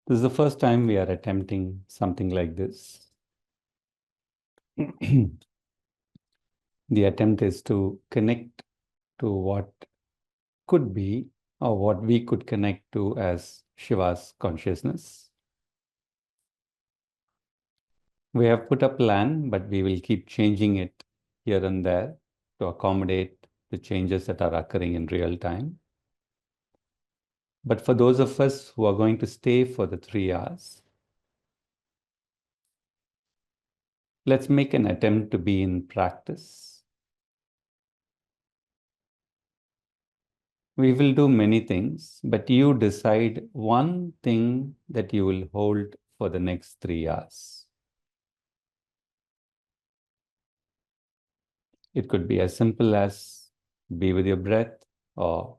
This is the first time we are attempting something like this. The attempt is to connect to what could be or what we could connect to as Shiva's consciousness. We have put a plan, but we will keep changing it here and there to accommodate the changes that are occurring in real time. But for those of us who are going to stay for the 3 hours, let's make an attempt to be in practice. We will do many things, but you decide one thing that you will hold for the next 3 hours. It could be as simple as be with your breath or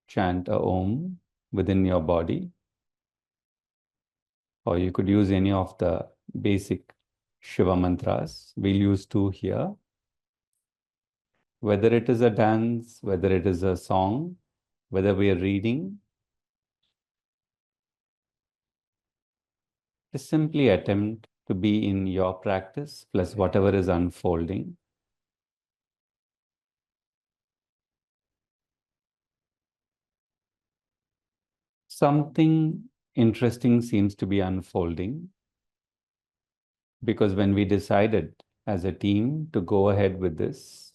chant a Om within your body. Or you could use any of the basic Shiva mantras. We'll use 2 here. Whether it is a dance, whether it is a song, whether we are reading, just simply attempt to be in your practice plus whatever is unfolding. Something interesting seems to be unfolding because when we decided as a team to go ahead with this,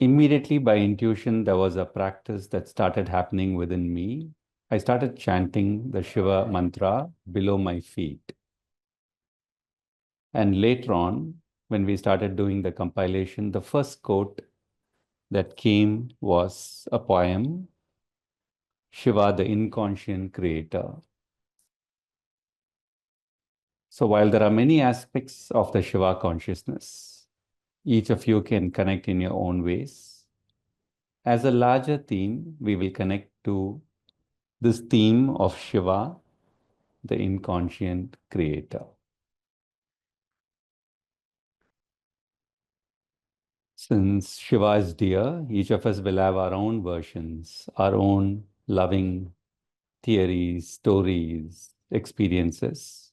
immediately by intuition, there was a practice that started happening within me. I started chanting the Shiva mantra below my feet. And later on, when we started doing the compilation, the first quote that came was a poem, Shiva, the Inconscient Creator. So while there are many aspects of the Shiva consciousness, each of you can connect in your own ways. As a larger theme, we will connect to this theme of Shiva, the Inconscient Creator. Since Shiva is dear, each of us will have our own versions, our own loving theories, stories, experiences.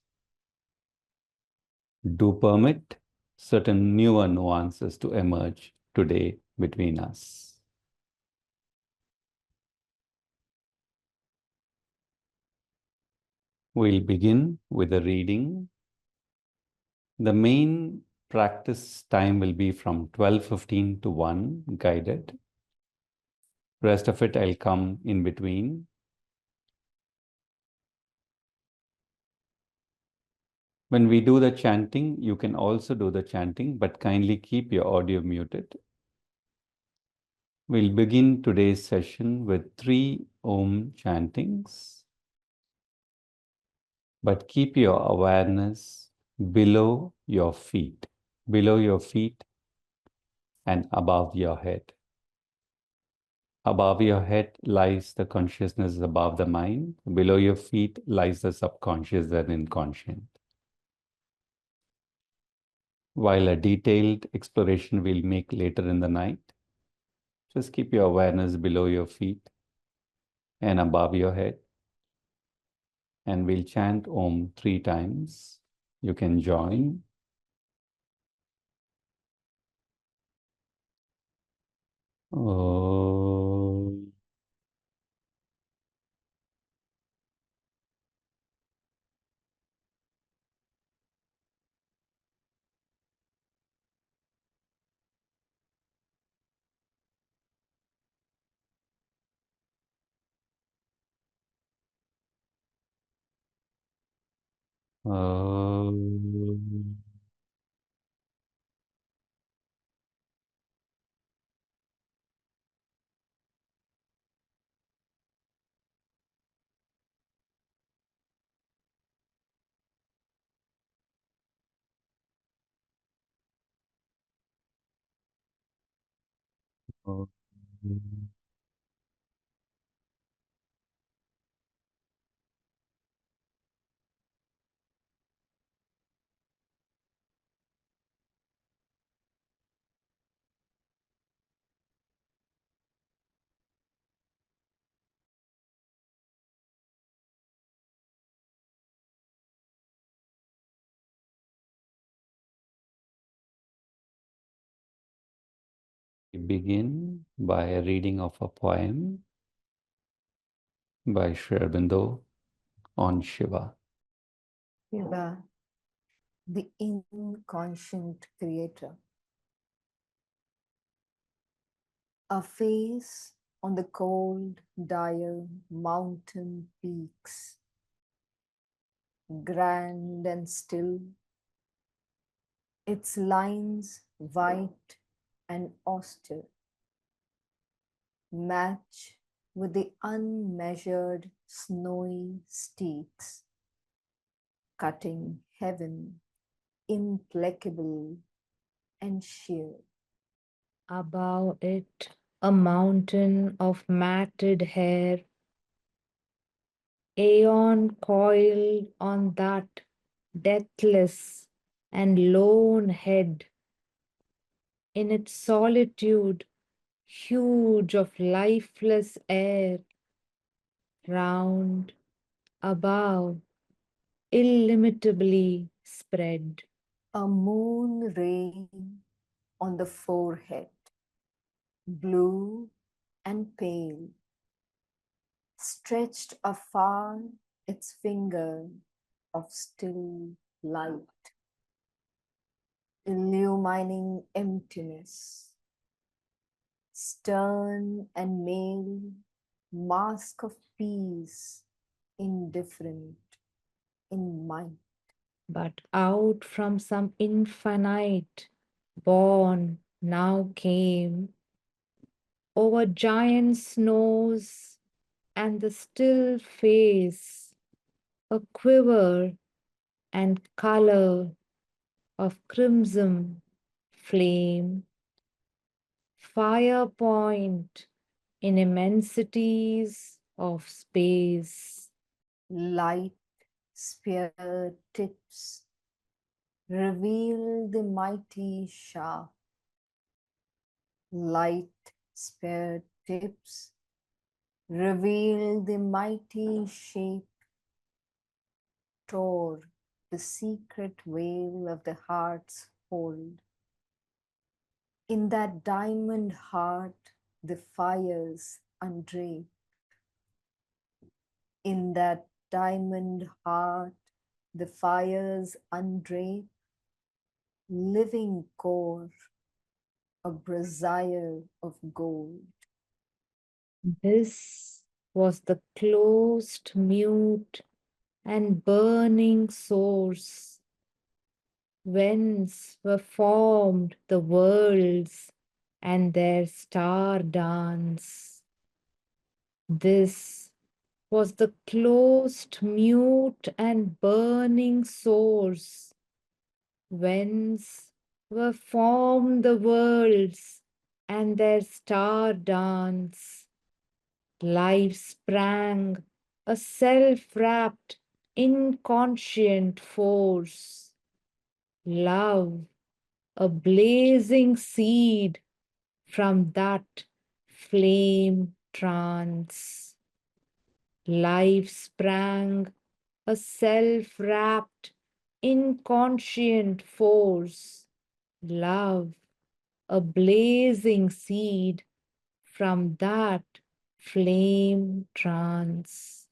Do permit certain newer nuances to emerge today between us. We'll begin with a reading. The main practice time will be from 12:15 to 1, guided. Rest of it I'll come in between. When we do the chanting, you can also do the chanting, but kindly keep your audio muted. We'll begin today's session with 3 Om chantings, but keep your awareness below your feet and above your head. Above your head lies the consciousness above the mind. Below your feet lies the subconscious and inconscient. While a detailed exploration we'll make later in the night, just keep your awareness below your feet and above your head. And we'll chant Om 3 times. You can join. Om. Om. Om. We begin by a reading of a poem by Sri Aurobindo on Shiva. Shiva, the inconscient creator. A face on the cold, dire mountain peaks, grand and still, its lines white and austere, match with the unmeasured snowy steaks, cutting heaven implacable and sheer. Above it, a mountain of matted hair, aeon coiled on that deathless and lone head, in its solitude, huge of lifeless air, round, above, illimitably spread. A moon ray on the forehead, blue and pale, stretched afar its finger of still light, illumining emptiness, stern and male, mask of peace, indifferent in might. But out from some infinite born now came over giant snows and the still face, a quiver and color of crimson flame, fire point in immensities of space. Light spear tips reveal the mighty shaft. Light spear tips reveal the mighty shape, tore the secret veil of the heart's hold. In that diamond heart, the fires undrape. In that diamond heart, the fires undrape, living core, a brazier of gold. This was the closed, mute, and burning source, whence were formed the worlds and their star dance. This was the closed, mute, and burning source, whence were formed the worlds and their star dance. Life sprang, a self-wrapped, inconscient force. Love, a blazing seed from that flame trance. Life sprang, a self-wrapped, inconscient force. Love, a blazing seed from that flame trance.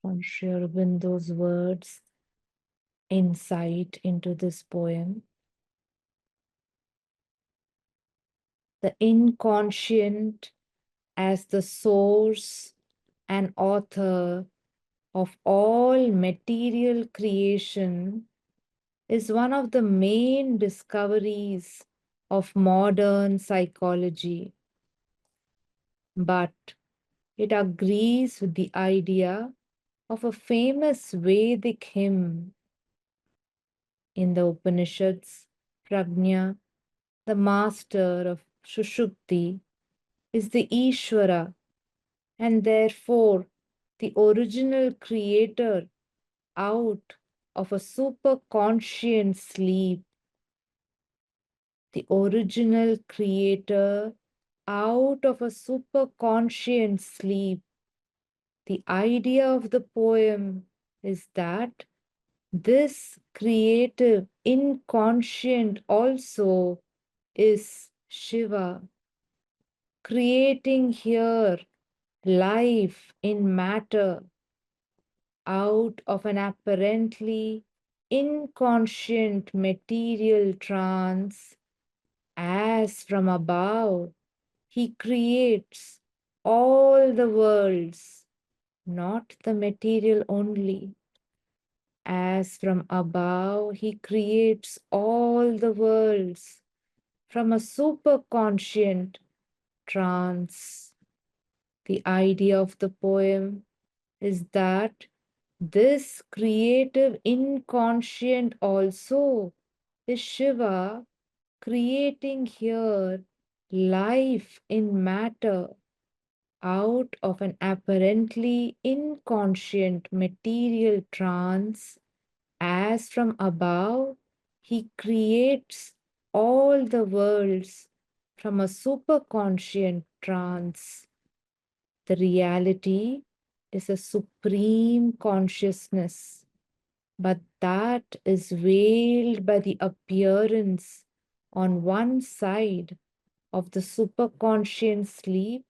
From Sri Aurobindo's words, insight into this poem. The inconscient as the source and author of all material creation is one of the main discoveries of modern psychology. But it agrees with the idea of a famous Vedic hymn. In the Upanishads, Prajna, the master of Shushukti, is the Ishvara and therefore the original creator out of a superconscient sleep. The original creator out of a superconscient sleep. The idea of the poem is that this creative inconscient also is Shiva, creating here life in matter out of an apparently inconscient material trance. As from above, he creates all the worlds, not the material only. As from above, he creates all the worlds from a superconscient trance. The idea of the poem is that this creative inconscient also is Shiva, creating here life in matter out of an apparently inconscient material trance. As from above, he creates all the worlds from a superconscient trance. The reality is a supreme consciousness, but that is veiled by the appearance on one side of the superconscient sleep,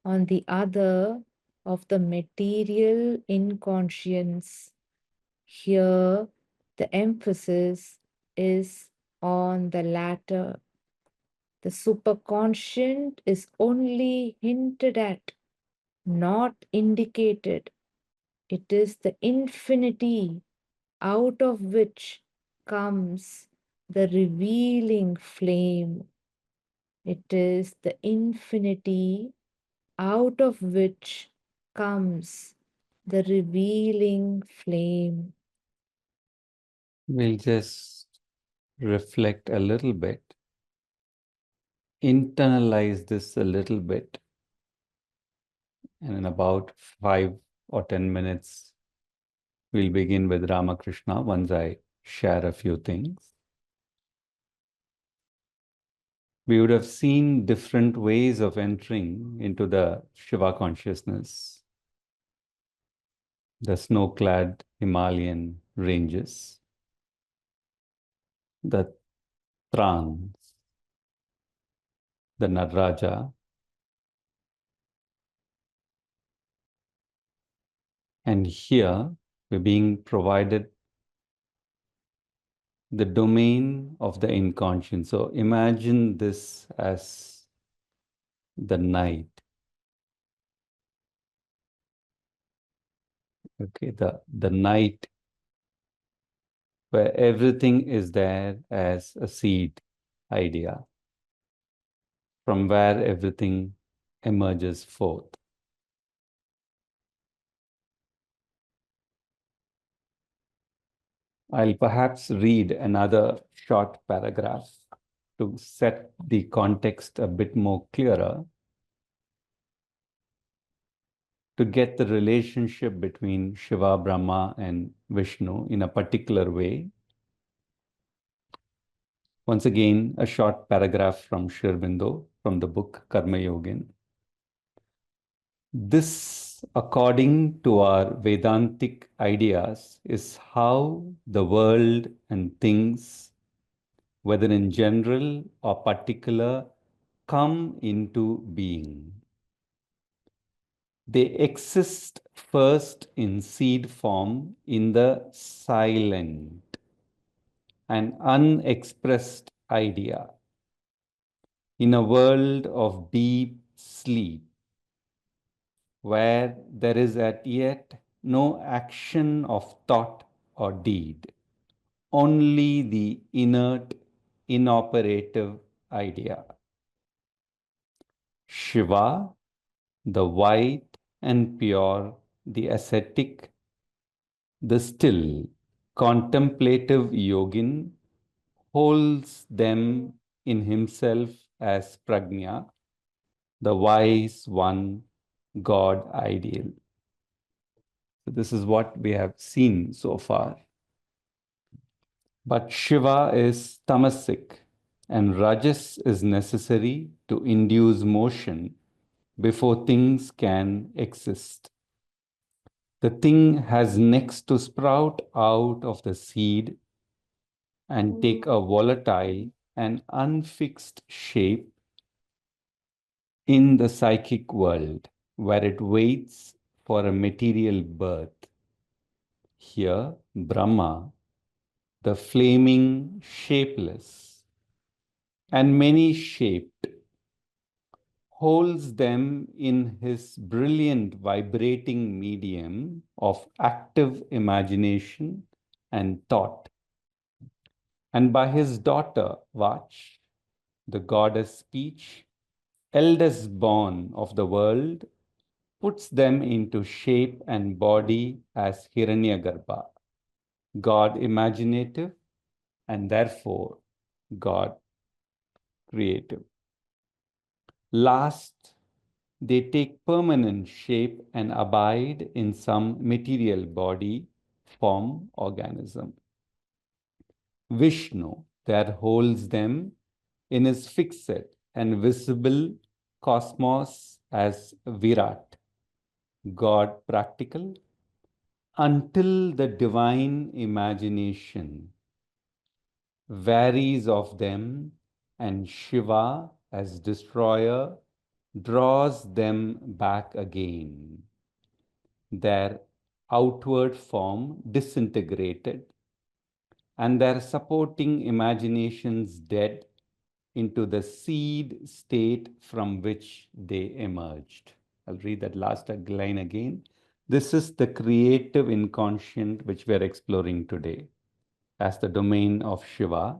on the other of the material inconscience. Here, the emphasis is on the latter. The superconscient is only hinted at, not indicated. It is the infinity out of which comes the revealing flame. It is the infinity out of which comes the revealing flame. We'll just reflect a little bit, internalize this a little bit, and in about 5 or 10 minutes, we'll begin with Ramakrishna once I share a few things. We would have seen different ways of entering into the Shiva consciousness. The snow-clad Himalayan ranges, the trance, the Nataraja, and here we're being provided the domain of the inconscient. So imagine this as the night. Okay, the night where everything is there as a seed idea, from where everything emerges forth. I'll perhaps read another short paragraph to set the context a bit more clearer, to get the relationship between Shiva, Brahma, and Vishnu in a particular way. Once again, a short paragraph from Sri Aurobindo from the book Karma Yogin. This, according to our Vedantic ideas, is how the world and things, whether in general or particular, come into being. They exist first in seed form in the silent and unexpressed idea, in a world of deep sleep, where there is as yet no action of thought or deed, only the inert, inoperative idea. Shiva, the white and pure, the ascetic, the still, contemplative yogin, holds them in himself as prajna, the wise one, God ideal. So this is what we have seen so far. But Shiva is tamasic, and Rajas is necessary to induce motion before things can exist. The thing has next to sprout out of the seed and take a volatile an unfixed shape in the psychic world where it waits for a material birth. Here, Brahma, the flaming, shapeless, and many shaped, holds them in his brilliant vibrating medium of active imagination and thought. And by his daughter, Vach, the goddess speech, eldest born of the world, puts them into shape and body as Hiranyagarbha, God imaginative, and therefore God creative. Last, they take permanent shape and abide in some material body, form, organism. Vishnu there holds them in his fixed and visible cosmos as Virat, God practical, until the divine imagination varies of them and Shiva as destroyer draws them back again, their outward form disintegrated and their supporting imaginations dead into the seed state from which they emerged. I'll read that last line again. This is the creative inconscient which we are exploring today as the domain of Shiva.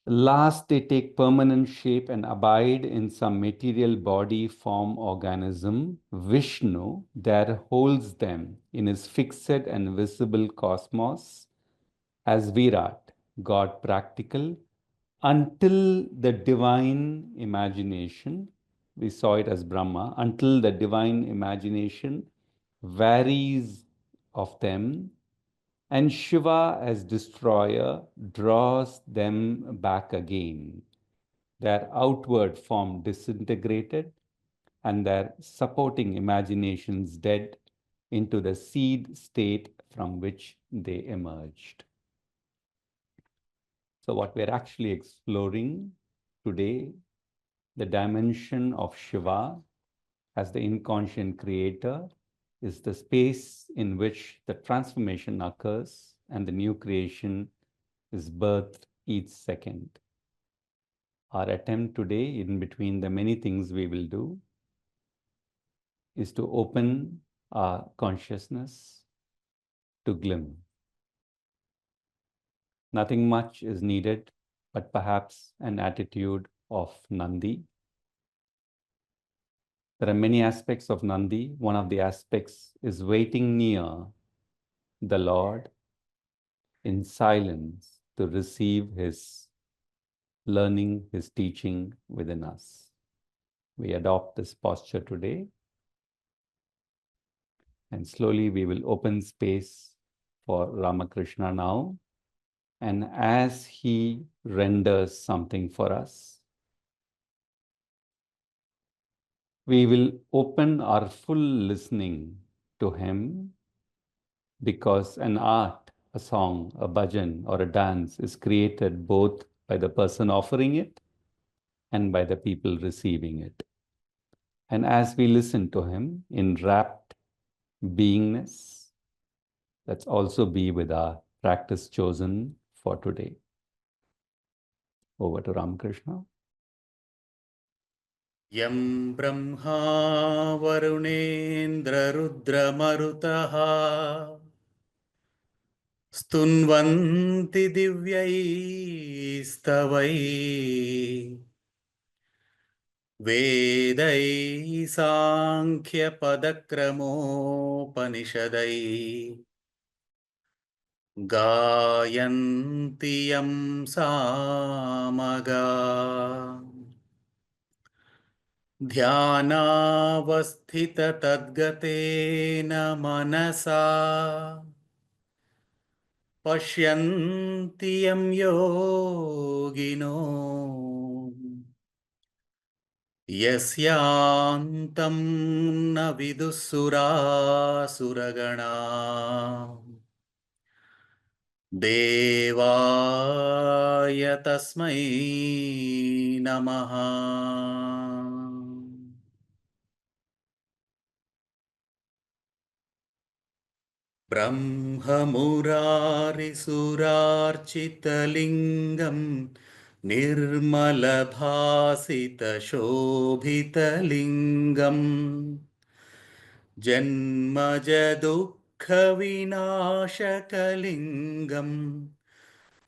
Last, they take permanent shape and abide in some material body, form, organism. Vishnu there holds them in his fixed and visible cosmos as Virat, God practical, until the divine imagination, we saw it as Brahma, until the divine imagination varies of them, and Shiva as destroyer draws them back again, their outward form disintegrated and their supporting imaginations dead into the seed state from which they emerged. So what we're actually exploring today, the dimension of Shiva as the inconscient creator, is the space in which the transformation occurs and the new creation is birthed each second. Our attempt today, in between the many things we will do, is to open our consciousness to glim. Nothing much is needed, but perhaps an attitude of Nandi. There are many aspects of Nandi. One of the aspects is waiting near the Lord in silence to receive his learning, his teaching within us. We adopt this posture today, and slowly we will open space for Ramakrishna now. And as he renders something for us, we will open our full listening to him, because an art, a song, a bhajan, or a dance is created both by the person offering it and by the people receiving it. And as we listen to him in rapt beingness, let's also be with our practice chosen for today. Over to Ramakrishna. Yam Brahma Varunendra Rudra Marutaha Stunvanti Divyai Stavai Vedai Sankhya Padakramo Panishadai Gayanti Yam Samaga ध्यानावस्थिततद्गतेन मनसा पश्यन्ति यं योगिनो यस्यान्तं न विदुःसुरासुरगणा देवाय तस्मै नमः। ब्रह्ममुरारिसुरार्चितलिङ्गं निर्मलभासितशोभितलिङ्गम् जन्मजदुःखविनाशकलिङ्गम्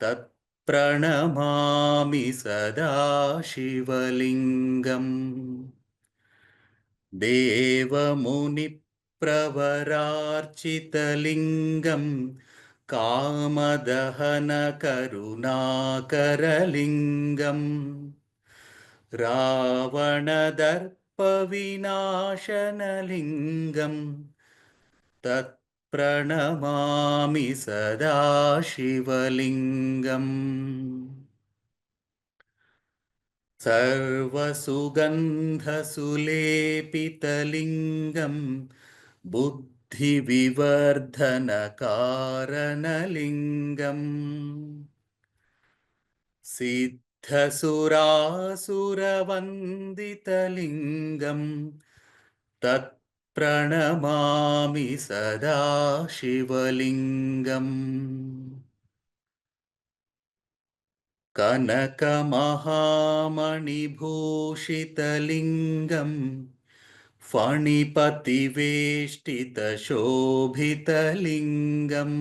तत्प्रणमामि सदा शिवलिङ्गम्। देवमुनिप्रवरार्चितलिङ्गम् कामदहनकरुणाकरलिङ्गम् रावणदर्पविनाशनलिङ्गम् तत्प्रणमामि सदा शिवलिङ्गम्। सर्वसुगन्धसुलेपितलिङ्गम् बुद्धिविवर्धनकारणलिङ्गम् सिद्धसुरासुरवन्दितलिङ्गम् तत्प्रणमामि सदा शिवलिङ्गम्। कनकमहामणिभूषितलिङ्गम् फणिपतिवेष्टितशोभितलिङ्गम्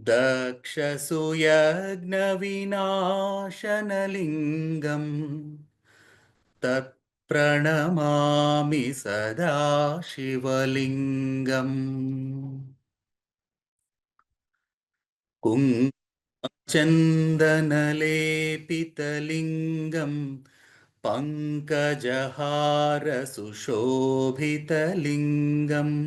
दक्षसूयज्ञविनाशनलिङ्गम् तत्प्रणमामि सदा शिवलिङ्गम्। कुङ्कुमचन्दनलेपितलिङ्गम् पङ्कजहारसुशोभितलिङ्गम्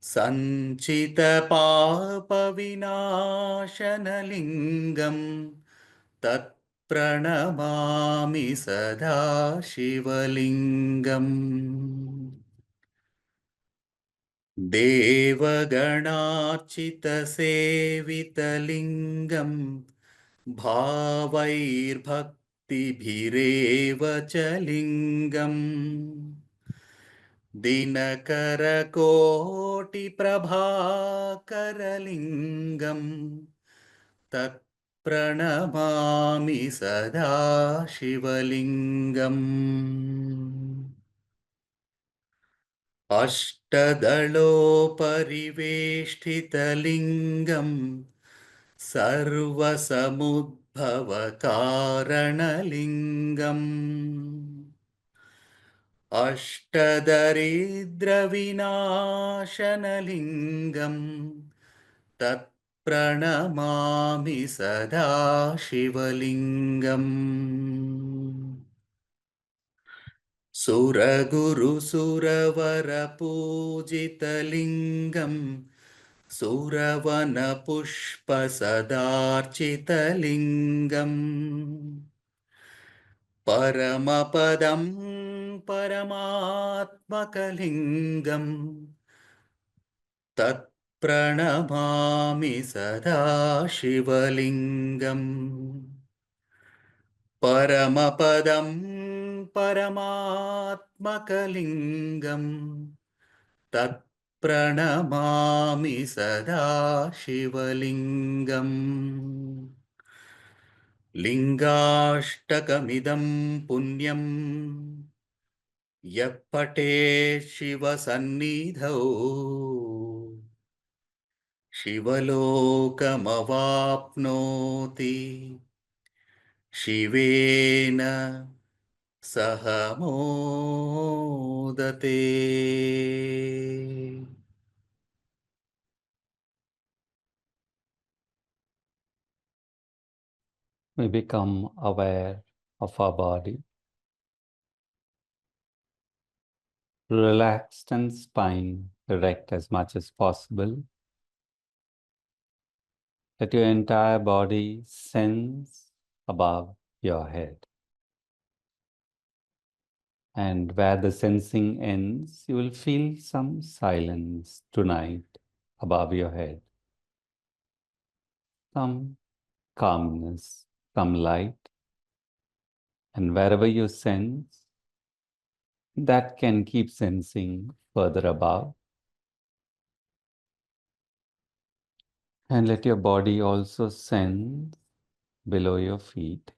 सञ्चितपापविनाशनलिङ्गम् तत्प्रणमामि सदा शिवलिङ्गम्। देवगणार्चितसेवितलिङ्गम् भावैर्भक्तिभिरेव च लिङ्गम् दिनकरकोटिप्रभाकरलिङ्गम् तत्प्रणमामि सदा शिवलिङ्गम्। अष्टदलोपरिवेष्टितलिङ्गम् सर्वसमुद्भवकारणलिङ्गम् अष्टदरिद्रविनाशनलिङ्गम् तत्प्रणमामि सदा शिवलिङ्गम्। सुरगुरुसुरवरपूजितलिङ्गम् सुरवनपुष्पसदार्चितलिङ्गम् परमपदं परमात्मकलिङ्गम् तत्प्रणमामि सदा शिवलिङ्गम्। परमपदं परमात्मकलिङ्गम् तत्प्रणमामि सदा शिवलिङ्गम्। लिङ्गाष्टकमिदं पुण्यं यः पठेत् शिवसन्निधौ शिवलोकमवाप्नोति शिवेन सह मोदते। We become aware of our body, relaxed and spine erect as much as possible. Let your entire body sense above your head. And where the sensing ends, you will feel some silence tonight. above your head. Some calmness, some light, and wherever you sense, that can keep sensing further above. And let your body also sense below your feet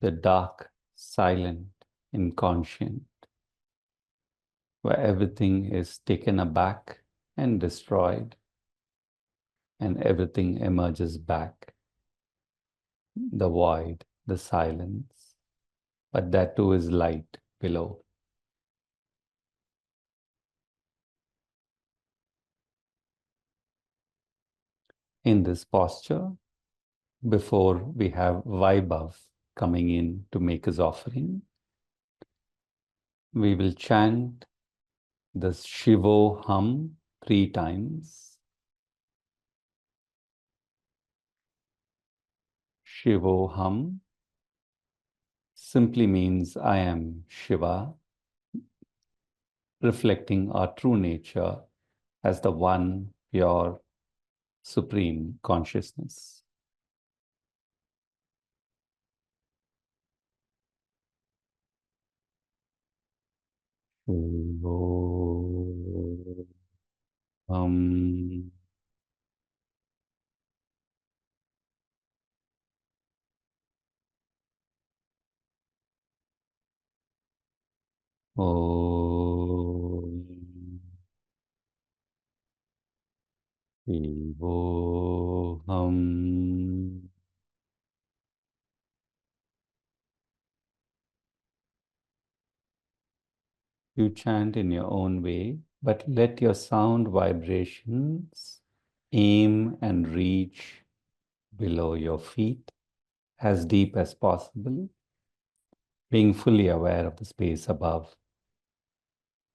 the dark, silent, inconscient, where everything is taken aback and destroyed, and everything emerges back. The void, the silence, but that too is light below. In this posture, before we have Vaibhav coming in to make his offering, we will chant this Shivoham 3 times. Shivoham simply means I am Shiva, reflecting our true nature as the one pure supreme consciousness. Shivoham. Om Shivoham. You chant in your own way, but let your sound vibrations aim and reach below your feet as deep as possible, being fully aware of the space above.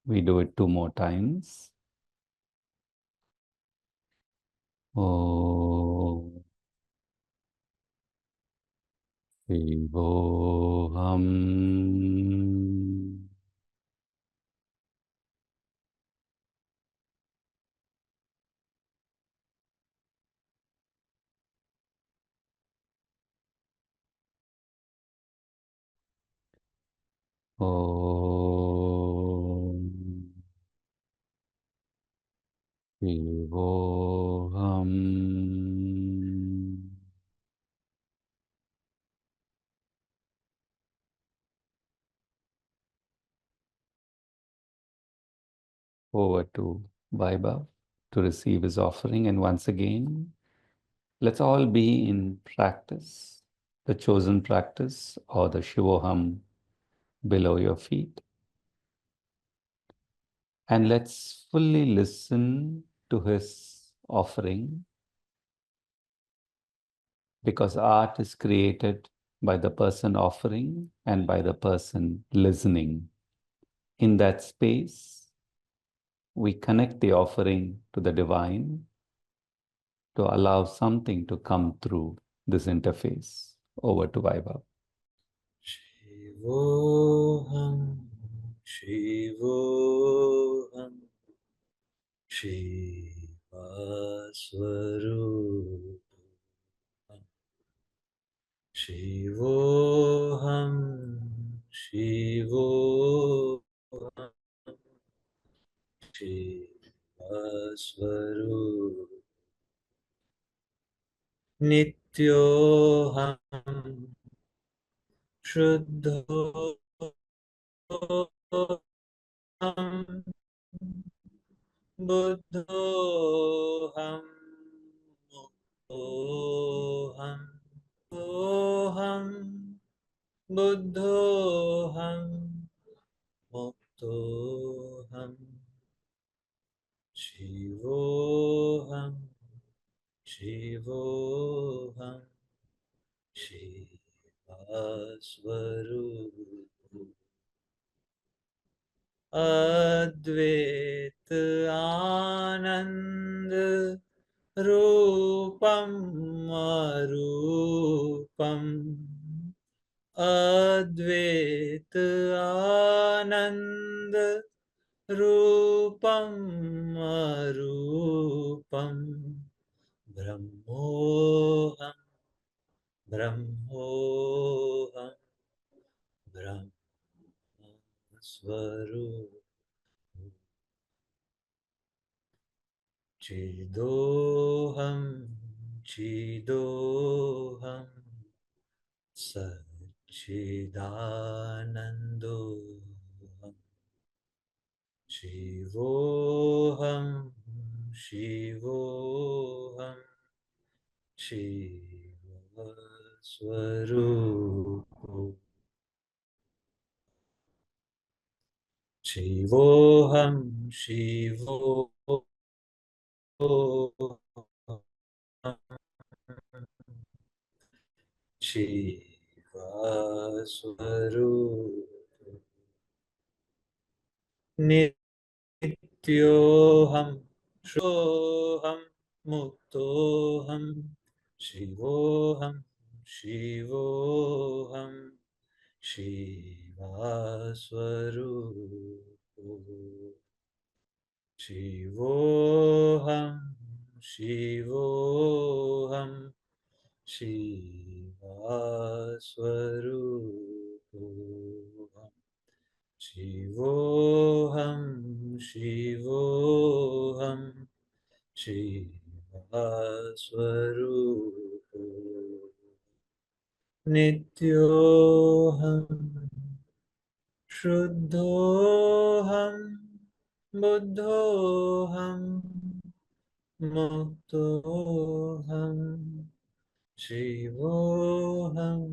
We do it 2 more times. Om Shivoham. Om Shivoham. Over to Vaibhav to receive his offering. And once again, let's all be in practice, the chosen practice or the Shivoham below your feet. And let's fully listen to his offering, because art is created by the person offering and by the person listening. In that space, we connect the offering to the divine to allow something to come through this interface. Over to Vaibhav. Shivoham, Shivoham, Shiva Swarupam. Shivoham, Shivoham, Shiva Swarupam. Nityoham, Shuddhoham, Buddhoham, Muktoham, Soham, Buddhoham, Muktoham, Shivoham, Shivoham, Shiva Swarupam. Advait Anand Rupam Arupam. Advait Anand रूपम् अरूपम् ब्रह्मोऽहम् ब्रह्मोऽहम् ब्रह्मस्वरूपम् चिदोऽहं चिदोऽहं सच्चिदानन्दोऽहं शिवोऽहं शिवोऽहं शिवस्वरूपो शिवोऽहं शिवोऽहं शिवस्वरूपो नित्योऽहं सोऽहं मुक्तोऽहं शिवोऽहं शिवोऽहं शिवस्वरूपो शिवोऽहं शिवोऽहं शिवस्वरूपो शिवोऽहं शिवोऽहं शिवस्वरूपो नित्योऽहं शुद्धोऽहं बुद्धोऽहं मुक्तोऽहं शिवोऽहं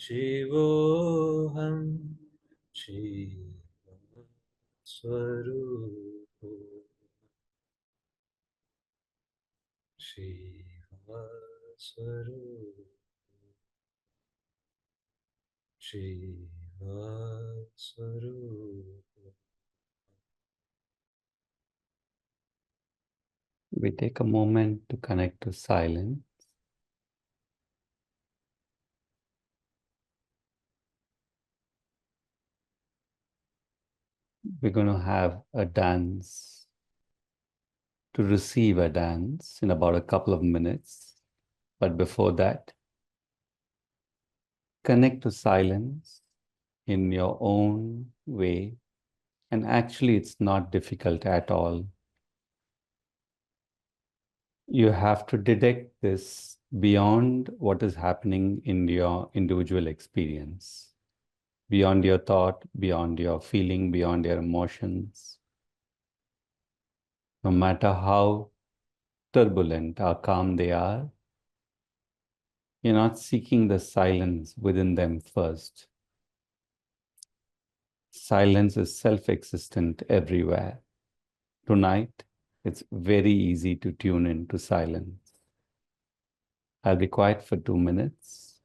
शिवोऽहं शिवस्वरूपो शिवस्वरूपो शिवस्वरूपो We take a moment to connect to silence. We're going to have a dance, to receive a dance in about a couple of minutes. But before that, connect to silence in your own way. And actually, it's not difficult at all. You have to detect this beyond what is happening in your individual experience, beyond your thought, beyond your feeling, beyond your emotions. No matter how turbulent or calm they are, you're not seeking the silence within them first. Silence is self-existent everywhere. Tonight, it's very easy to tune into silence. I'll be quiet for 2 minutes.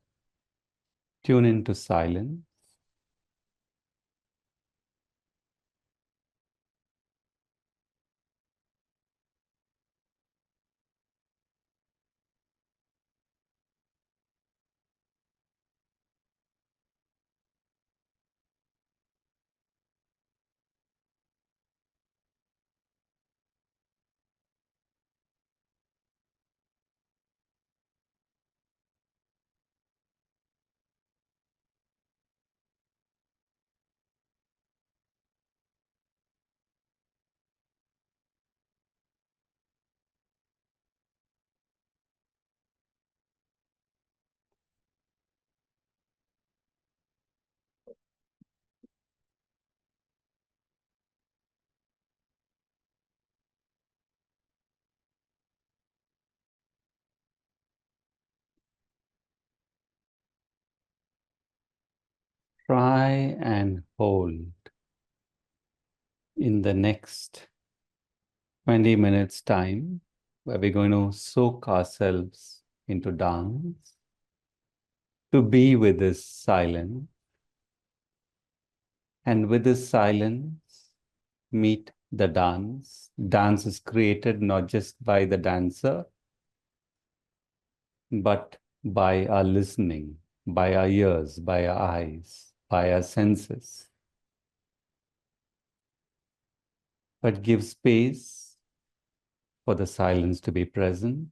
Tune into silence. Try and hold in the next 20 minutes time, where we're going to soak ourselves into dance, to be with this silence, and with this silence, meet the dance. Dance is created not just by the dancer, but by our listening, by our ears, by our eyes, by our senses. but give space for the silence to be present.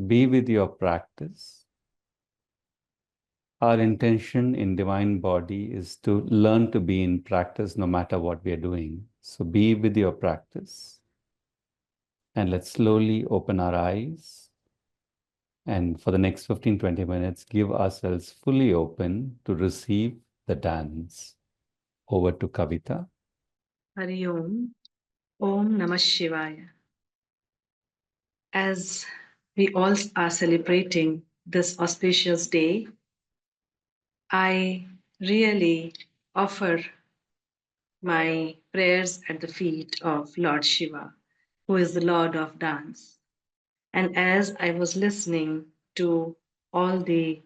Be with your practice. Our intention in Divine Body is to learn to be in practice no matter what we are doing. So be with your practice. And let's slowly open our eyes. And for the next 15-20 minutes, give ourselves fully open to receive the dance. Over to Kavita. Hari Om. Om Namah Shivaya. As we all are celebrating this auspicious day, I really offer my prayers at the feet of Lord Shiva, who is the Lord of dance. And as I was listening to all the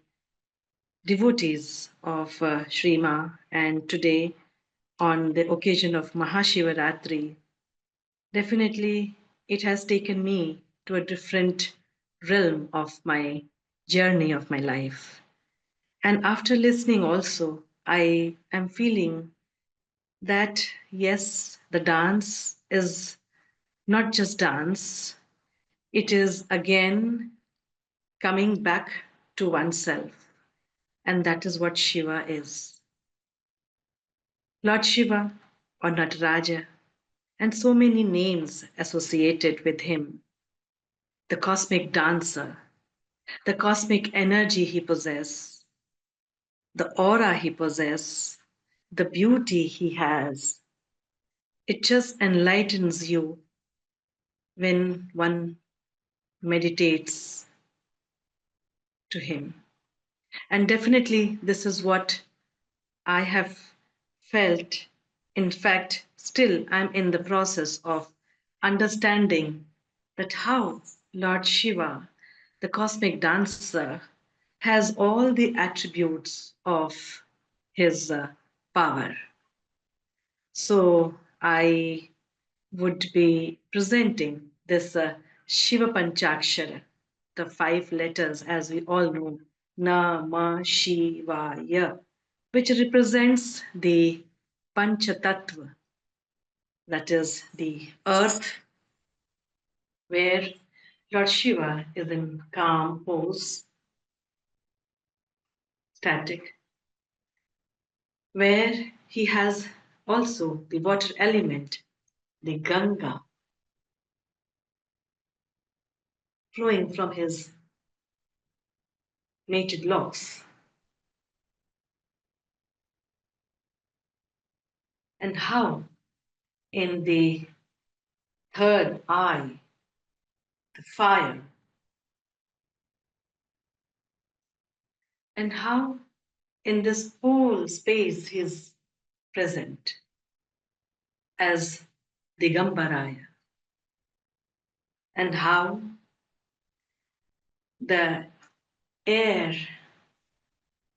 devotees of Sri Ma, and today on the occasion of Maha Shivaratri, definitely it has taken me to a different realm of my journey of my life. And after listening also, I am feeling that yes, the dance is not just dance, it is again coming back to oneself. And that is what Shiva is. Lord Shiva or Nataraja, and so many names associated with him. The cosmic dancer, the cosmic energy he possesses, the aura he possesses, the beauty he has. It just enlightens you when one meditates to him. And definitely, this is what I have felt. In fact, still I'm in the process of understanding that how Lord Shiva, the cosmic dancer, has all the attributes of his power. So I would be presenting this Shiva Panchakshara, the 5 letters, as we all know, Nama Shivaya, which represents the Panchatattva, that is the earth, where Lord Shiva is in calm pose, static, where he has also the water element, the Ganga, flowing from his mated locks. And how in the third eye, the fire, and how in this whole space he is present as Digambaraya, and how the air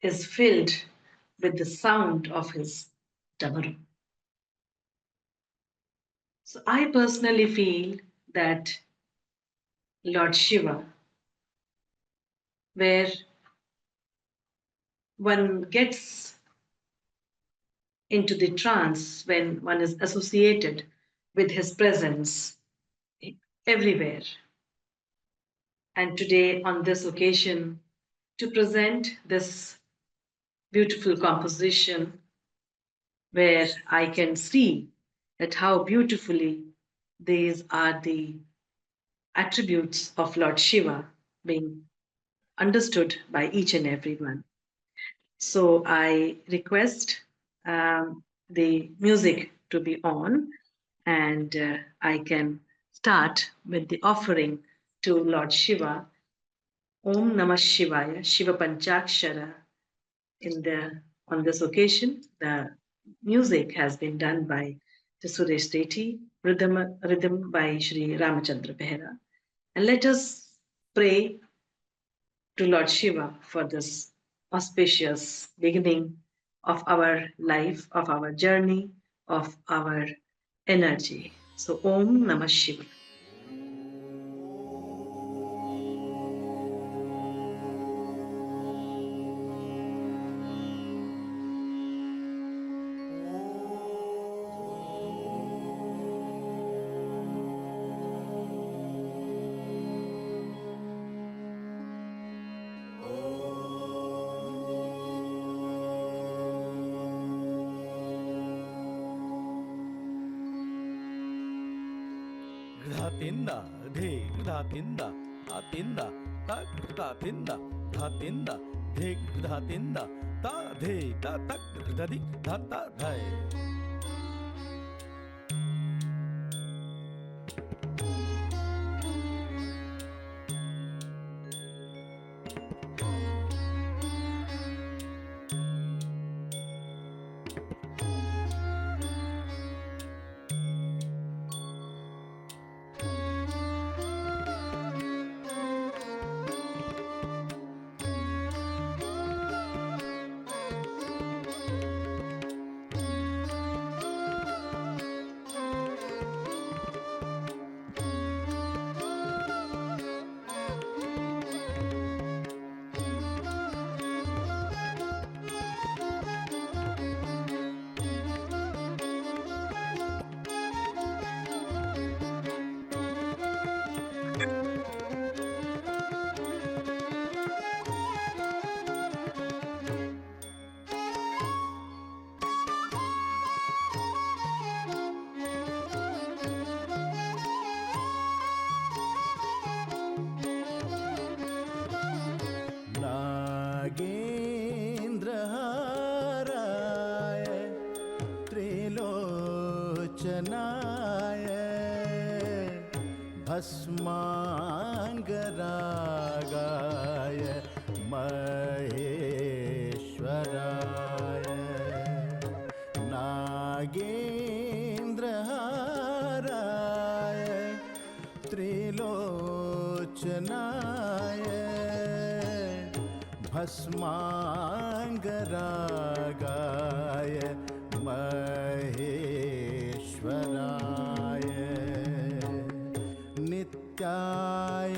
is filled with the sound of his Damaru. So I personally feel that Lord Shiva, where one gets into the trance when one is associated with his presence everywhere. And today, on this occasion, to present this beautiful composition where I can see that how beautifully these are the attributes of Lord Shiva being understood by each and every one. So I request the music to be on, and I can start with the offering to Lord Shiva. Om Namah Shivaya, Shiva Panchakshara. On this occasion, the music has been done by Suresh Sethi, rhythm by Shri Ramachandra Behera. And let us pray to Lord Shiva for this auspicious beginning of our life, of our journey, of our energy. So Om Namah Shiva. tinda, dhe dha tinda, ta tinda, ta da tinda, dha tinda, dhe dha tinda, ta dhe ta tak da di dha ta dhai. नागेन्द्रहाराय त्रिलोचनाय भस्माङ्गरागाय महेश्वराय नागेन्द्रहाराय त्रिलोचनाय भस्माङ्गरागाय महेश्वराय नित्याय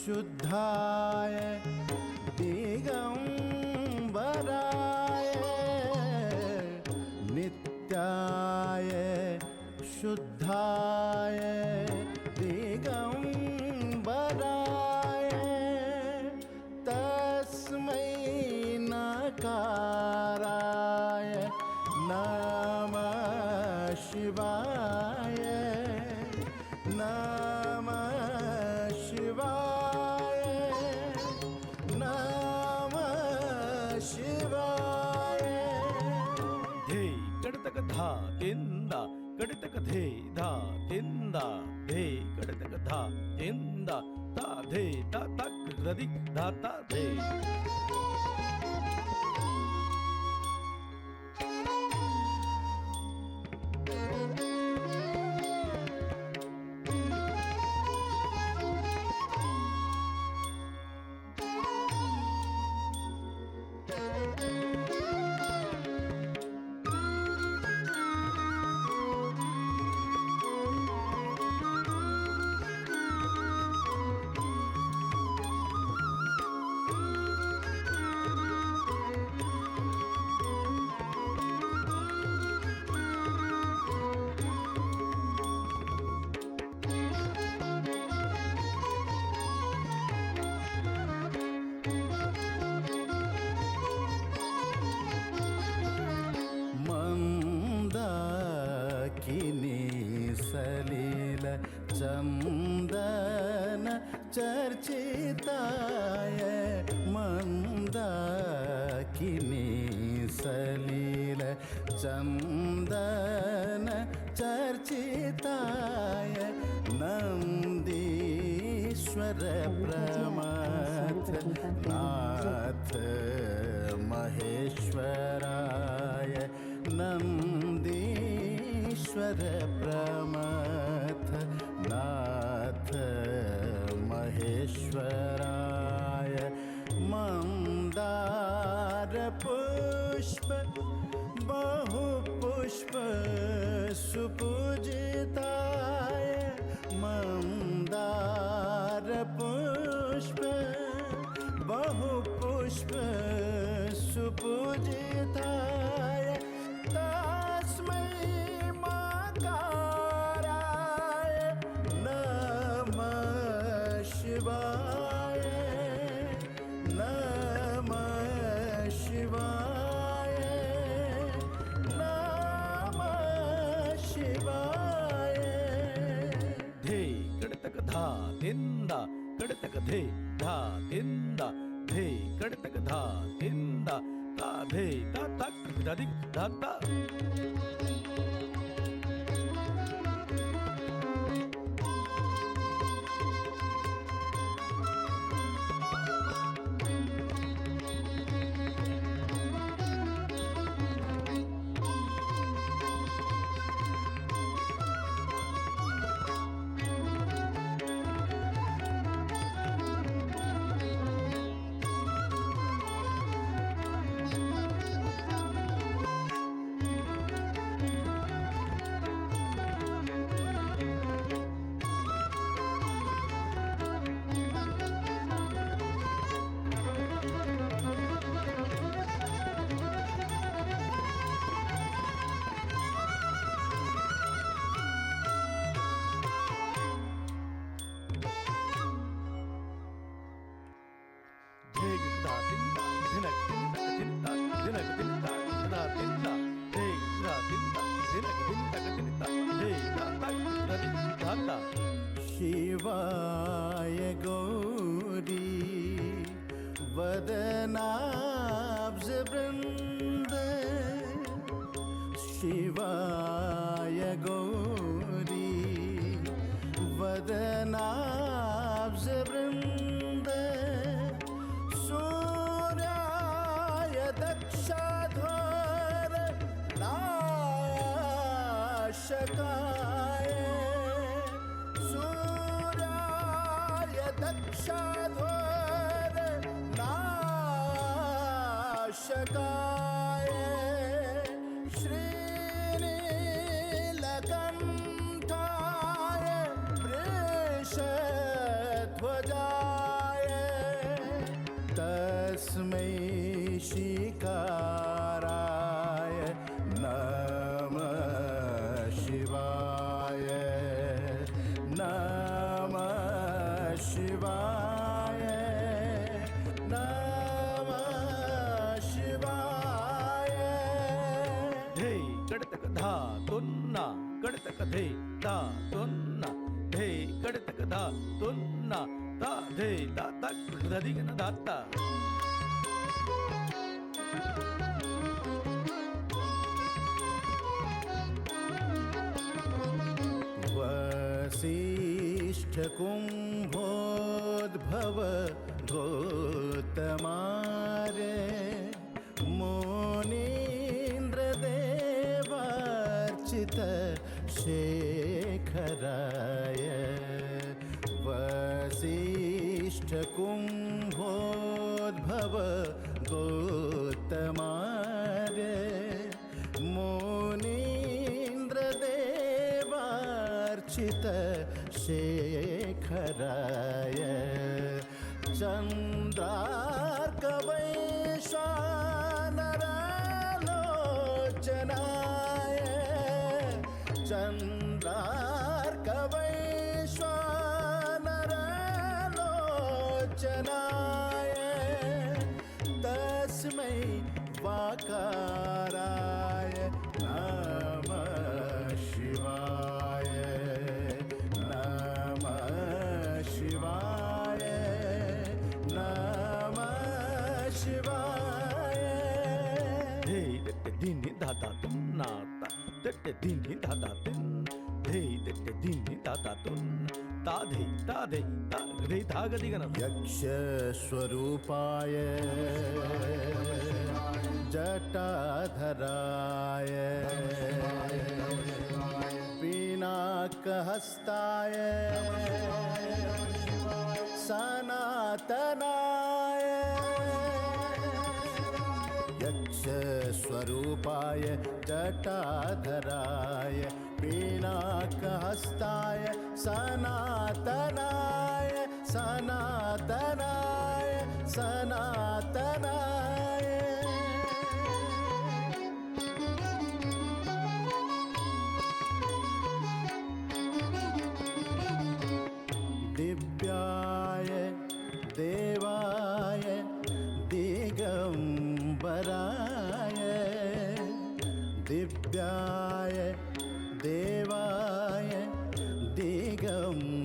शुद्धाय दिगम्बराय नित्याय शुद्धाय दिगम्बराय तस्मै नकाराय नमः शिवाय नमः शिवाय नमः शिवाय धे गड़तक धा तिंदा गड़तक धे धा तिंदा धे गड़तक धा तिंदा ता धे ता तक रदि धा ता धे. मंदाकिनी सलील चंदन चर्चिताय मंदाकिनी सलील चंदन चर्चिताय नंदीश्वर प्रमथ नाथ महेश्वराय नंदीश्वर प्रमथ नाथ महेश्वराय मंदार पुष्प बहुपुष्प सुपूजिताय मंदार पुष्प बहुपुष्प सुपूजिताय तस्मै मकाराय नमः शिवाय नमः शिवाय नमः शिवाय धे kaditaka the dha tinda the kaditaka dha tinda ta the ta tak dadik dha ta. Shivaya Gauri Vadanabja Vrinda Shivaya Gauri Vadanabja Vrinda Suryaya Dakshadhara Nashakaya Dakshadhara Nashakaya Srinilakantaya Vrishadhvajaya Tasmai Shikaraya Namah Shivaya Namah Shivaya Namah Shivaya. Hey kaditaka dha tunna kaditaka the da tunna hey kaditaka dha tunna ta the da tak dadik dha ta. Vasishtha कुंभोद्भव गौतमारे मुनीन्द्र देवार्चित शेखराय वसिष्ठ कुंभोद्भव गौतमारे मुनीन्द्र देवार्चित शेखराय चन्द्रार्कवैश्वानरालोचनाय चन्द्रार्कवैश्वानरालोचनाय तस्मै वाकाराय नमः शिवाय नमः शिवाय नमः शिवाय. Hey dini da da tunna ta dini da da tun hey dini da da tun ta the ta the ta the tha gadi gana. यक्ष स्वरूपाय जटाधराय पिनाकहस्ताय सनातनाय यक्ष स्वरूपाय जटाधराय पिनाकहस्ताय सनातनाय सनातनाय सनातनाय. दिव्याय देवाय दिगंबराय दिव्याय देवाय दिगंबराय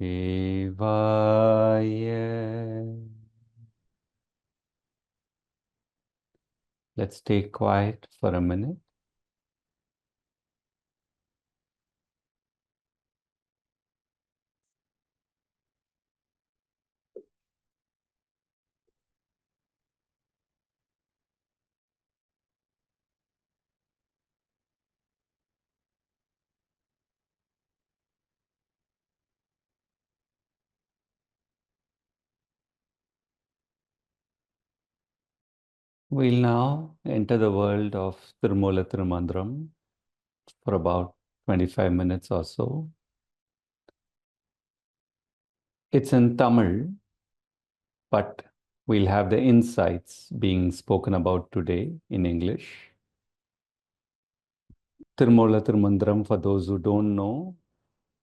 Shivaya. Let's stay quiet for a minute. We'll now enter the world of Thirumoolar Thirumanthiram for about 25 minutes or so. It's in Tamil, but we'll have the insights being spoken about today in English. Thirumoolar Thirumanthiram, for those who don't know,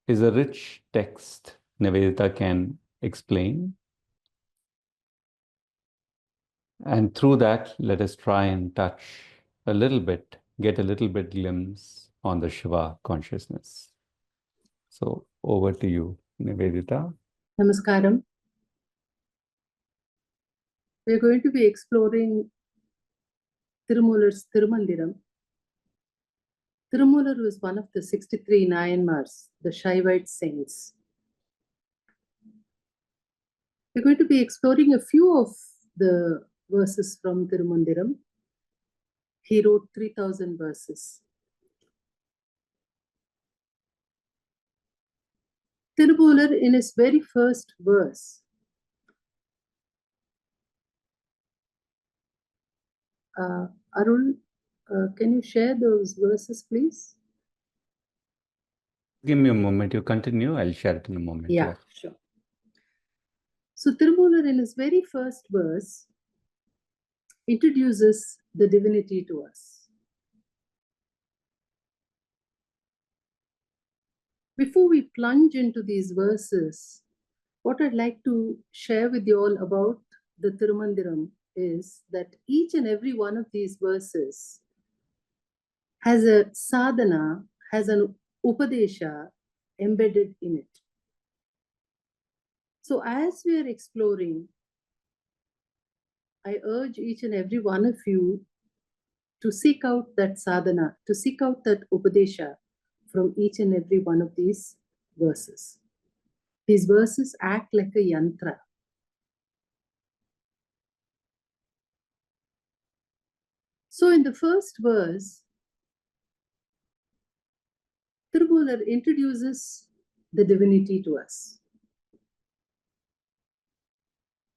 is a rich text Niveditha can explain. And through that, let us try and touch a little bit, get a little bit glimpse on the Shiva consciousness. So over to you, Niveditha. Namaskaram. We are going to be exploring Thirumoolar's Thirumanthiram. Thirumoolar was one of the 63 Nayanmars, the Shaivite saints. We're going to be exploring a few of the verses from Thirumanthiram. He wrote 3,000 verses. Thirumoolar, in his very first verse, Arul, can you share those verses, please? Give me a moment. You continue. I'll share it in a moment. Yeah, sure. So Thirumoolar, in his very first verse, introduces the divinity to us. Before we plunge into these verses, what I'd like to share with you all about the Thirumanthiram is that each and every one of these verses has a sadhana, has an upadesha embedded in it. So as we are exploring, I urge each and every one of you to seek out that sadhana, to seek out that upadesha from each and every one of these verses. These verses act like a yantra. So in the first verse, Thirumoolar introduces the divinity to us.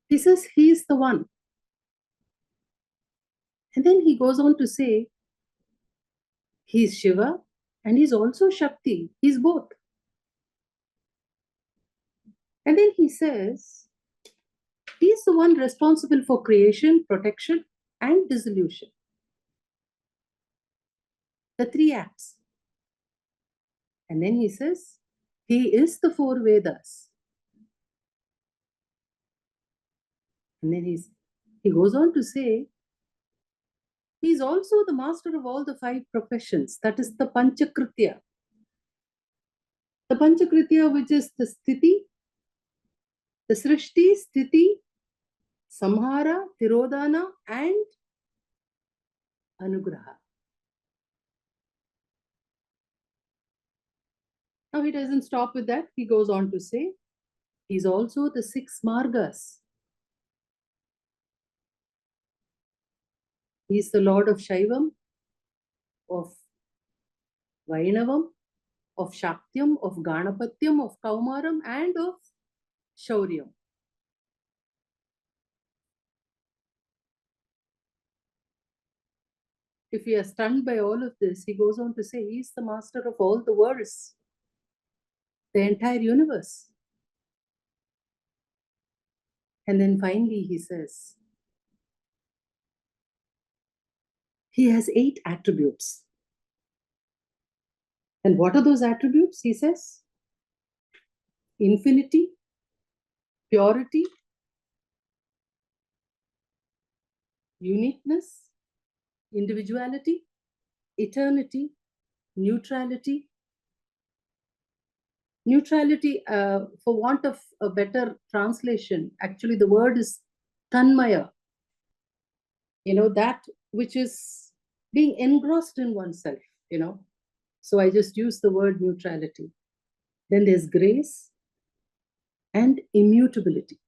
He says he is the one. And then he goes on to say, he is Shiva and he's also Shakti. He's both. And then he says, he is the one responsible for creation, protection, and dissolution. The three acts. And then he says, he is the four Vedas. And then he goes on to say, he is also the master of all the 5 professions. That is the Panchakritya. The Panchakritya, which is the Sthiti, the Srishti, Sthiti, Samhara, Tirodhana, and Anugraha. Now he doesn't stop with that. He goes on to say, he's also the 6 Margas. He's the Lord of Shaivam, of Vainavam, of Shaktyam, of Ganapatyam, of Kaumaram, and of Shauryam. If we are stunned by all of this, he goes on to say, he is the master of all the worlds, the entire universe. And then finally he says, he has 8 attributes. And what are those attributes? He says, infinity, purity, uniqueness, individuality, eternity, neutrality, Neutrality, for want of a better translation, actually the word is tanmaya. That which is being engrossed in oneself, So I just use the word neutrality. Then there's grace and immutability.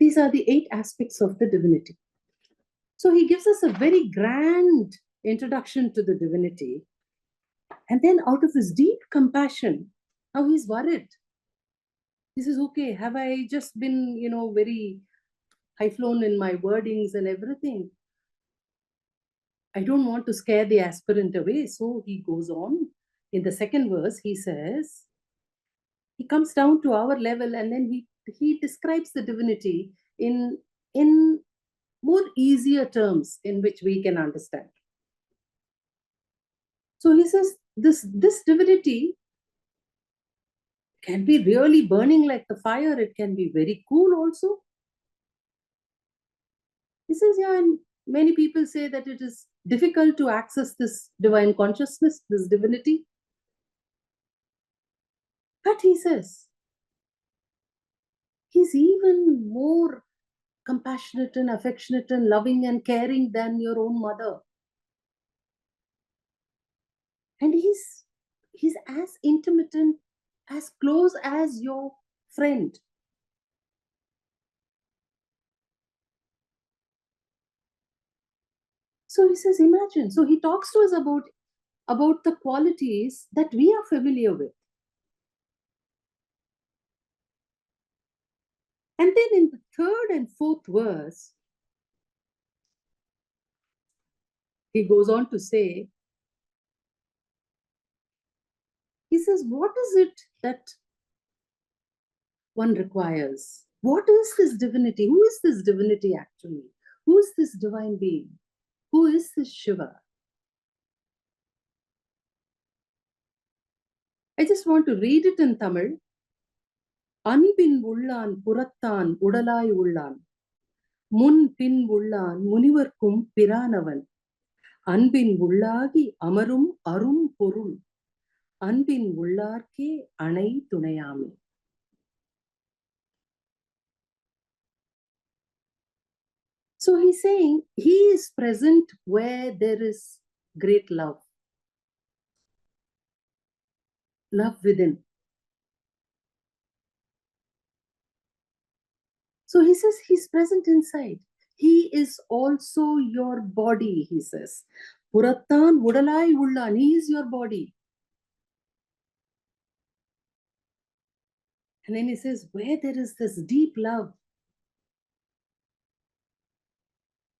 These are the 8 aspects of the divinity. So he gives us a very grand introduction to the divinity. And then out of his deep compassion, now he's worried. He says, okay, have I just been, very high flown in my wordings and everything? I don't want to scare the aspirant away. So he goes on. In the second verse, he says, he comes down to our level, and then he describes the divinity in more easier terms in which we can understand. So he says, this divinity can be really burning like the fire. It can be very cool also. He says, yeah, and many people say that it is difficult to access this divine consciousness, this divinity. But he says, he's even more compassionate and affectionate and loving and caring than your own mother. And he's as intimate and as close as your friend. So he says, imagine. So he talks to us about the qualities that we are familiar with. And then in the third and fourth verse, he goes on to say, he says, what is it that one requires? What is this divinity? Who is this divinity actually? Who is this divine being? Who is this Shiva? I just want to read it in Tamil. Anibin ullan purattan udalai ullan. Mun pin ullan munivarkum piranavan. Anbin ullagi amarum arum porul. Anbin ullarke anai tunayami. So he's saying he is present where there is great love. Love within. So he says he's present inside. He is also your body, he says. Purattan udalai ullan. He is your body. And then he says, where there is this deep love,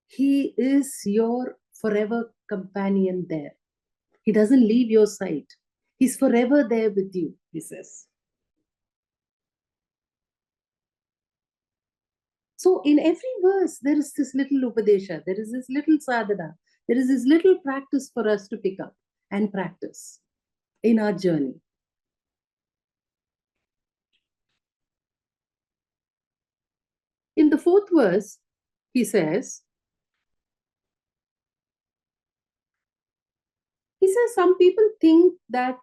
he is your forever companion there. He doesn't leave your side. He's forever there with you, he says. So in every verse, there is this little upadesha, there is this little sadhana, there is this little practice for us to pick up and practice in our journey. In the fourth verse, he says, some people think that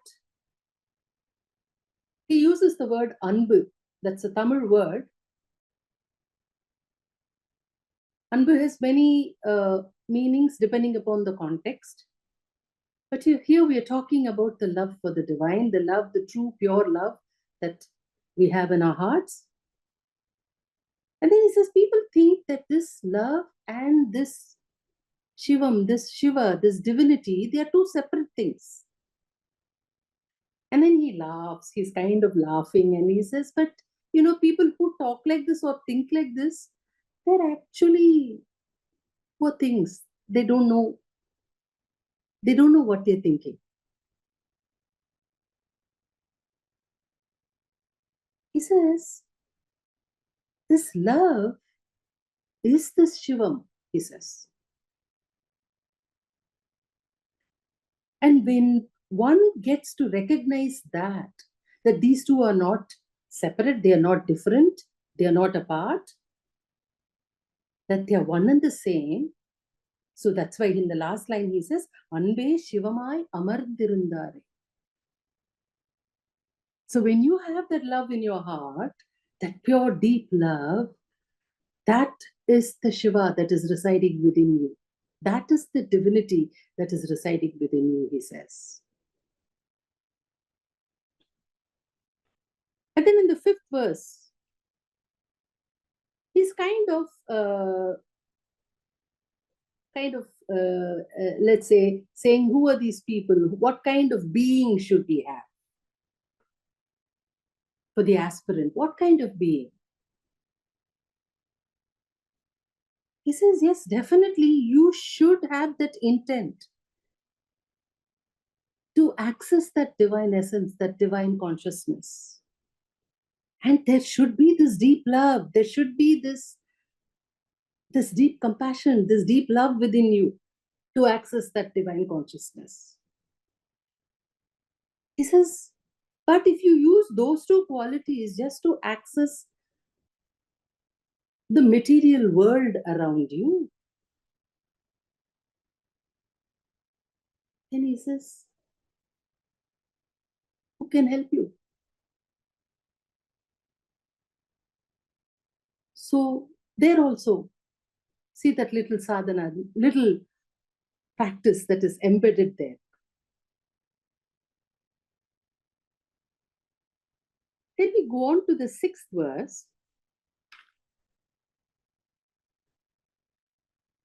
he uses the word anbu. That's a Tamil word. Anbu has many meanings depending upon the context. But here we are talking about the love for the divine, the love, the true, pure love that we have in our hearts. And then he says, people think that this love and this Shivam, this Shiva, this divinity, they are two separate things. And then he laughs, he's kind of laughing, and he says, but people who talk like this or think like this, they're actually poor things. They don't know what they're thinking. He says, this love is this Shivam, he says. And when one gets to recognize that these two are not separate, they are not different, they are not apart, that they are one and the same. So that's why in the last line he says, Anbe Shivamai Amardirundare. So when you have that love in your heart, that pure, deep love, that is the Shiva that is residing within you. That is the divinity that is residing within you, he says. And then in the 5th verse, he's kind of, let's say, saying, who are these people? What kind of being should we have? For the aspirant, what kind of being? He says, yes, definitely you should have that intent to access that divine essence, that divine consciousness. And there should be this deep love. There should be this deep compassion, this deep love within you to access that divine consciousness. He says, but if you use those two qualities just to access the material world around you, then he says, who can help you? So there also, see that little sadhana, little practice that is embedded there. Then we go on to the 6th verse.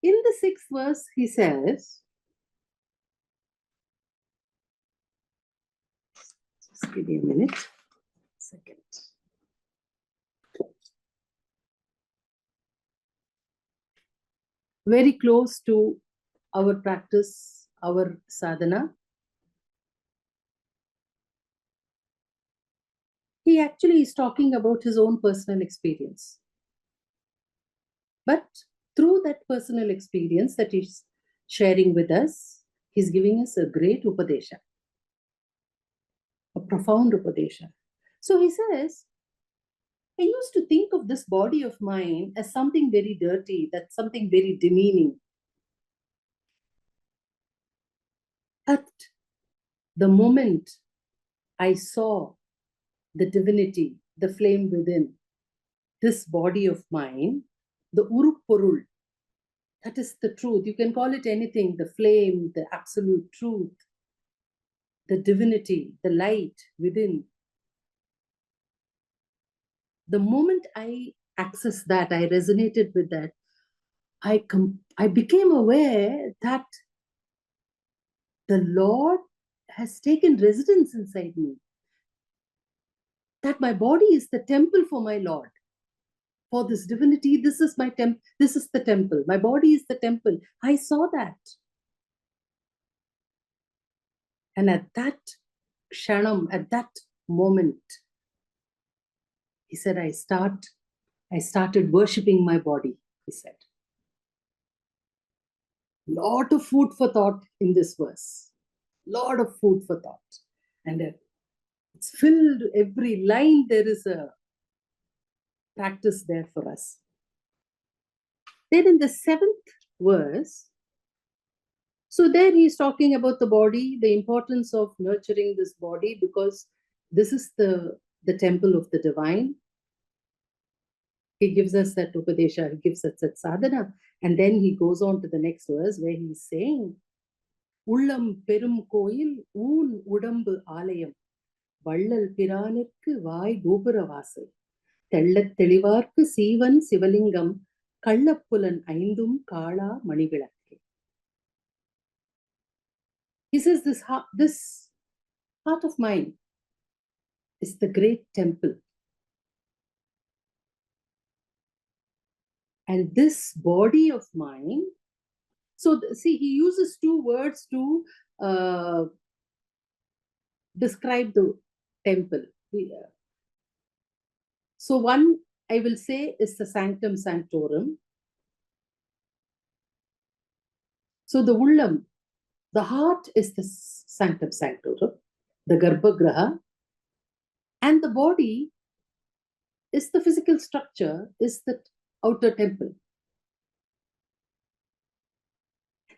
In the 6th verse, he says, just give me a minute, second. Very close to our practice, our sadhana. He actually is talking about his own personal experience. But through that personal experience that he's sharing with us, he's giving us a great upadesha, a profound upadesha. So he says, I used to think of this body of mine as something very dirty, that's something very demeaning. But the moment I saw the divinity, the flame within this body of mine, the Urupporul, that is the truth. You can call it anything, the flame, the absolute truth, the divinity, the light within. The moment I accessed that, I resonated with that, I became aware that the Lord has taken residence inside me. That my body is the temple for my Lord. For this divinity, this is my temple. This is the temple. My body is the temple. I saw that. And at that kshanam, at that moment, he said, I started worshipping my body, he said. Lot of food for thought in this verse. Lot of food for thought. And it's filled, every line there is a practice there for us. Then in the 7th verse, so there he's talking about the body, the importance of nurturing this body, because this is the temple of the divine. He gives us that upadesha, he gives us that sadhana. And then he goes on to the next verse where he's saying, Ullam perum koil oon udambu alayam, vallal piranirku vai gopura vasal, tellat telivarku sivan sivalingam, kallappulan aindum kala manivilakke. He says this heart of mine is the great temple. And this body of mine, so see, he uses two words to describe the temple. So one, I will say, is the sanctum sanctorum. So the ullam, the heart is the sanctum sanctorum, the garbhagraha, and the body is the physical structure, is the outer temple.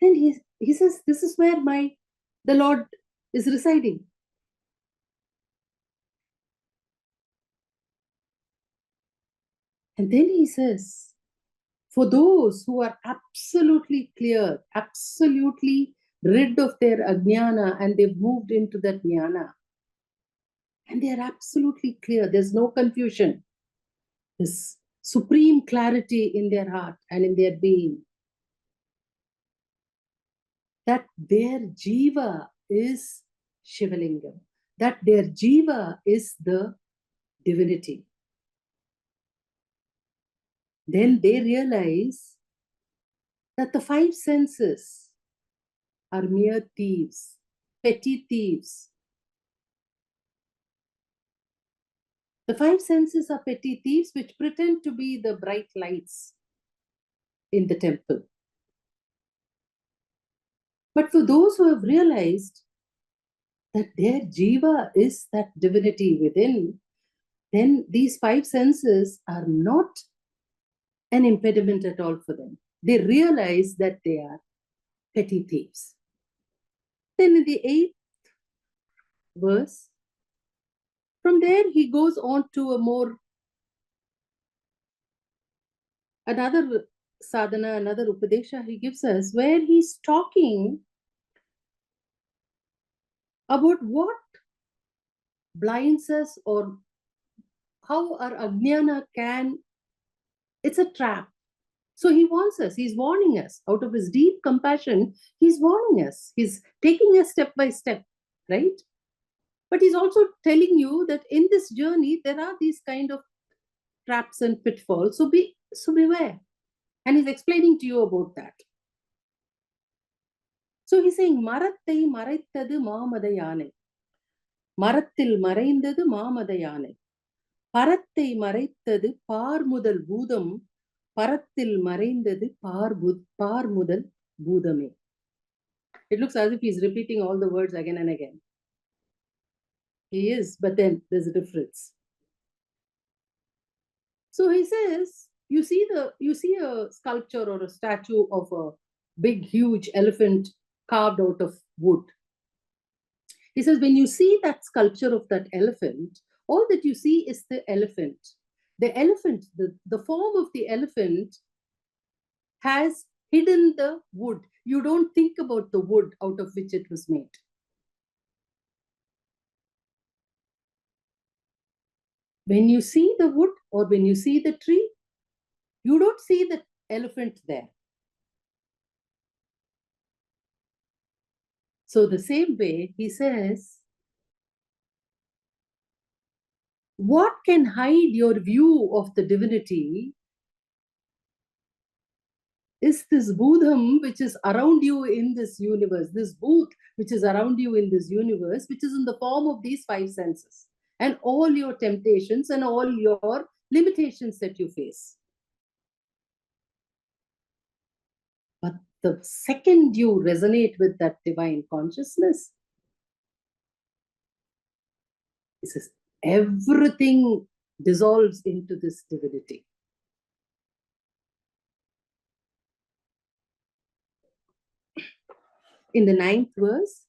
And then he says, this is where the Lord is residing. And then he says, for those who are absolutely clear, absolutely rid of their ajnana, and they've moved into that jnana, and they're absolutely clear, there's no confusion, this supreme clarity in their heart and in their being, that their jiva is Shivalingam, that their jiva is the divinity. Then they realize that the five senses are mere thieves, petty thieves. The five senses are petty thieves which pretend to be the bright lights in the temple. But for those who have realized that their jiva is that divinity within, then these five senses are not an impediment at all for them. They realize that they are petty thieves. Then in the 8th verse, from there he goes on to another sadhana, another upadesha he gives us, where he's talking about what blinds us or how our ajnana it's a trap. So he wants us, he's warning us. Out of his deep compassion, he's warning us. He's taking us step by step, right? But he's also telling you that in this journey, there are these kind of traps and pitfalls. So beware. And he's explaining to you about that. So he's saying, Marattai maraitthadu maamadayane. Marattil maraindadu maamadayane. Parattai maraitthadu பார்முதல் பூதம் பரத்தில் மறைந்தது பார்முதல் பூதமே. It looks as if he's repeating all the words again and again. He is, but then there's a difference. So he says, you see a sculpture or a statue of a big, huge elephant carved out of wood. He says, when you see that sculpture of that elephant, all that you see is the elephant. The elephant, the form of the elephant has hidden the wood. You don't think about the wood out of which it was made. When you see the wood or when you see the tree, you don't see the elephant there. So the same way, he says, what can hide your view of the divinity is this Budham which is around you in this universe, this Bhut which is around you in this universe, which is in the form of these five senses and all your temptations and all your limitations that you face. But the second you resonate with that divine consciousness, he says, everything dissolves into this divinity. In the 9th verse,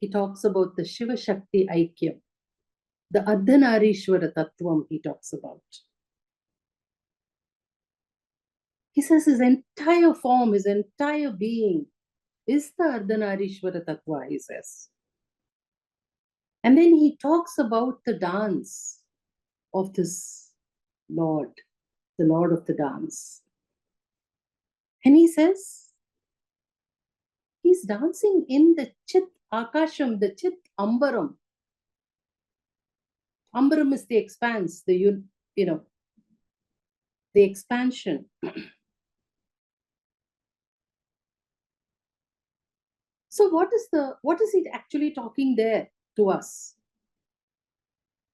he talks about the Shiva Shakti Aikyam, the Ardhanarishwara Tattvam he talks about. He says his entire form, his entire being is the Ardhanarishwara Tattva, he says. And then he talks about the dance of this Lord, the Lord of the dance. And he says, he's dancing in the Chit Akasham, the Chit Ambaram. Ambaram is the expanse, the expansion. So what is it actually talking there to us?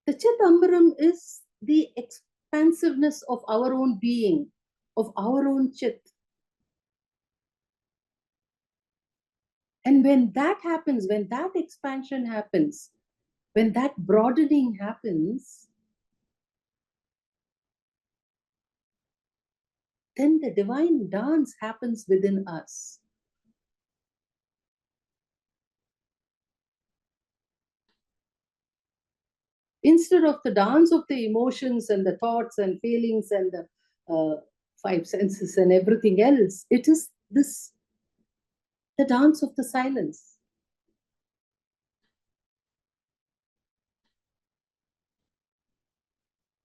The Chit Ambaram is the expansiveness of our own being, of our own Chit. And when that happens, when that expansion happens, when that broadening happens, then the divine dance happens within us. Instead of the dance of the emotions and the thoughts and feelings and the five senses and everything else, it is this, the dance of the silence.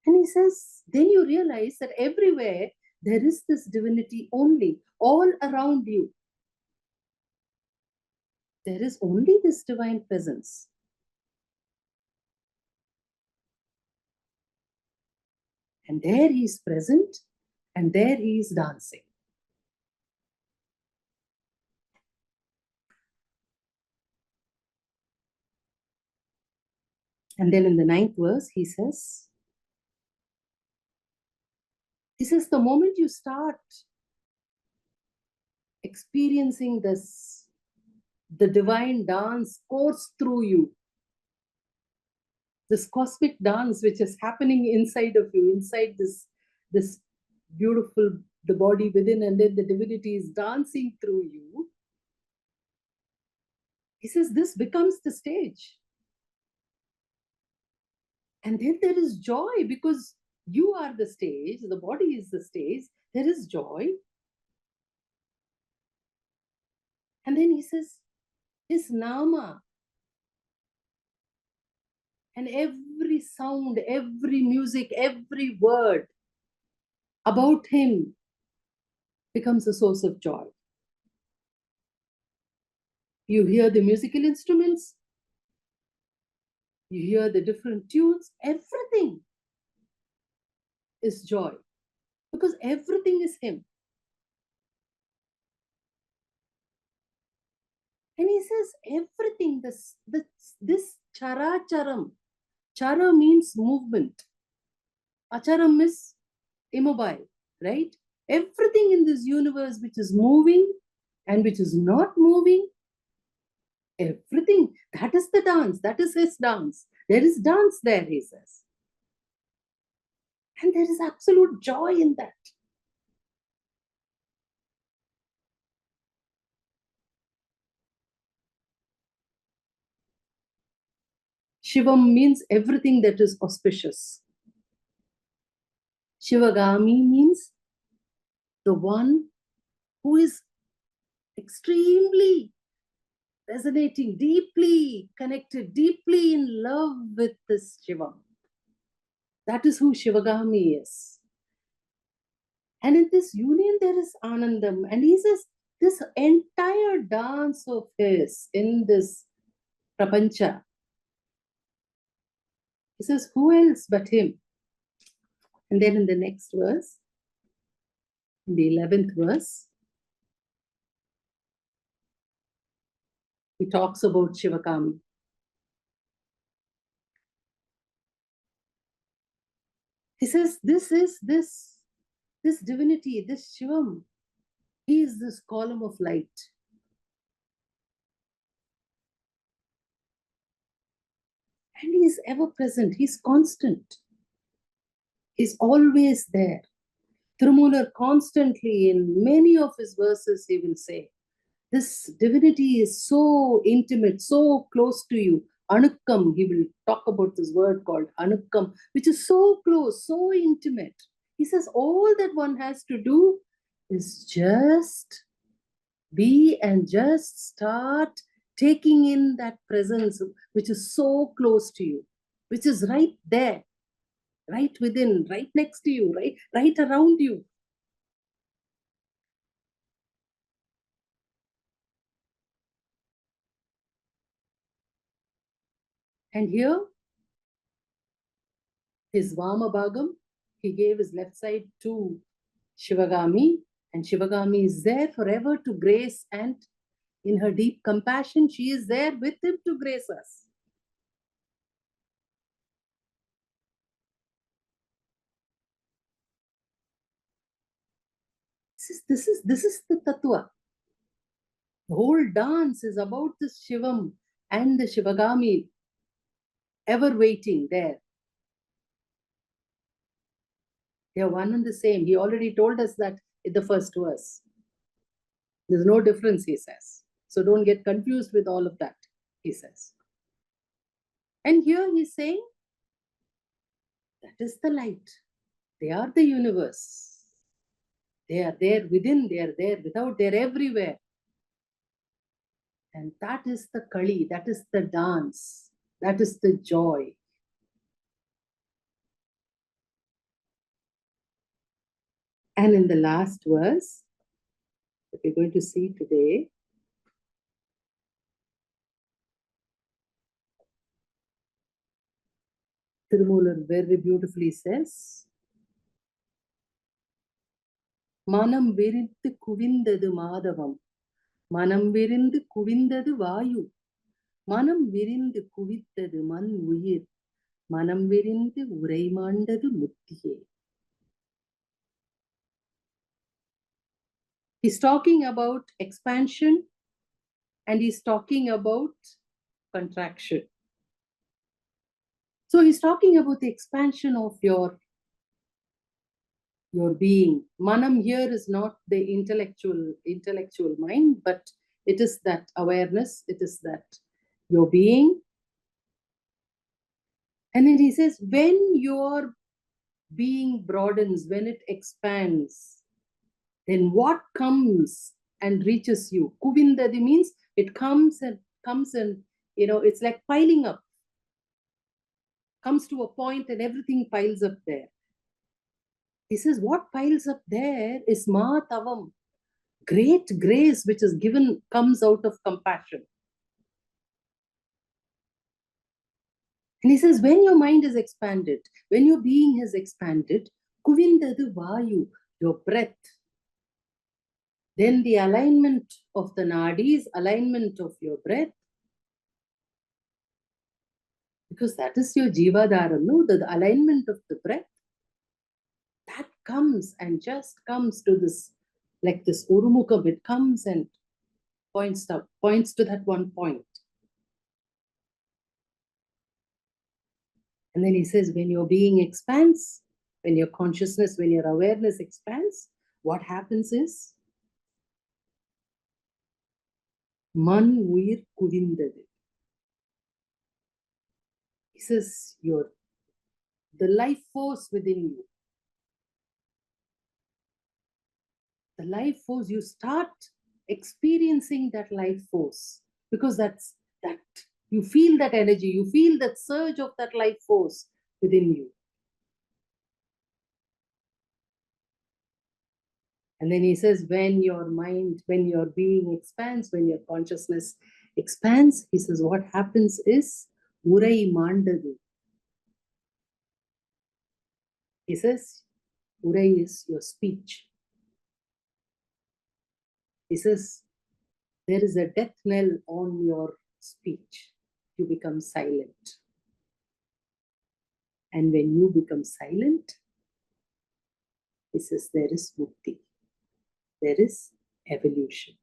And he says, then you realize that everywhere there is this divinity only, all around you. There is only this divine presence. And there he is present, and there he is dancing. And then in the 9th verse, he says, the moment you start experiencing this, the divine dance course through you, this cosmic dance which is happening inside of you, inside this beautiful, the body within, and then the divinity is dancing through you. He says this becomes the stage. And then there is joy because you are the stage, the body is the stage, there is joy. And then he says, his nama, and every sound, every music, every word about him becomes a source of joy. You hear the musical instruments, you hear the different tunes, everything is joy because everything is him. And he says everything, this characharam, chara means movement, acharam is immobile, right? Everything in this universe which is moving and which is not moving, everything, that is the dance, that is his dance. There is dance there, he says. And there is absolute joy in that. Shivam means everything that is auspicious. Shivagami means the one who is extremely resonating, deeply connected, deeply in love with this Shiva. That is who Shivagami is. And in this union, there is Anandam. And he says, this entire dance of his in this Prapancha, he says, who else but him? And then in the next verse, in the 11th verse, he talks about Shivakami. He says, this divinity, this Shivam, he is this column of light. And he is ever present, he's constant. He's always there. Thirumoolar constantly, in many of his verses, he will say, this divinity is so intimate, so close to you. Anukkam, he will talk about this word called Anukkam, which is so close, so intimate. He says all that one has to do is just be and just start taking in that presence which is so close to you, which is right there, right within, right next to you, right around you. And here, his Vamabhagam, he gave his left side to Shivagami, and Shivagami is there forever to grace, and in her deep compassion, she is there with him to grace us. This is the Tattva. The whole dance is about this Shivam and the Shivagami ever waiting there. They are one and the same. He already told us that in the first verse. There's no difference, he says. So don't get confused with all of that, he says. And here he's saying, That is the light. They are the universe. They are there within, they are there without, they are everywhere. And that is the Kali, that is the dance, that is the joy. And in the last verse that we're going to see today, Thirumoolar very beautifully says, Manam virindu kuvindadu madhavam, Manam virindu kuvindadu vayu, Manam virindu kuvittadu man uyir, Manam virindu uraimandadu muttiye. He's talking about expansion and he's talking about contraction. So he's talking about the expansion of your being. Manam here is not the intellectual mind, but it is that awareness, it is that your being. And then he says, when your being broadens, when it expands, then what comes and reaches you? Kuvindadi means it comes and it's like piling up. Comes to a point and everything piles up there. He says, what piles up there is Mahatavam. Great grace which is given comes out of compassion. And he says, when your mind is expanded, when your being has expanded, Kuvindadu Vayu, your breath, then the alignment of the nadis, alignment of your breath, because that is your Jivadhara, no? The alignment of the breath, that comes and just comes to this, like this Urumukam, it comes and points to that one point. And then he says, when your being expands, when your consciousness, when your awareness expands, what happens is, Man Uir Kuvindadu. He says, the life force within you. The life force, you start experiencing that life force, because that you feel that energy, you feel that surge of that life force within you. And then he says, when your mind, when your being expands, when your consciousness expands, he says, what happens is, Urai Mandadu. He says, Urai is your speech. He says, there is a death knell on your speech. You become silent. And when you become silent, he says, there is mukti. There is evolution.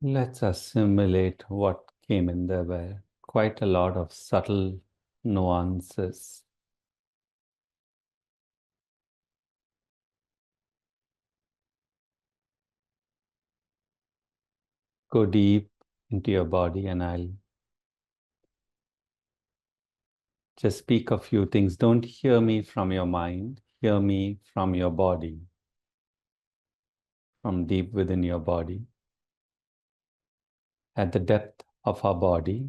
Let's assimilate what came in. There were quite a lot of subtle nuances. Go deep into your body and I'll just speak a few things. Don't hear me from your mind. Hear me from your body, from deep within your body. At the depth of our body,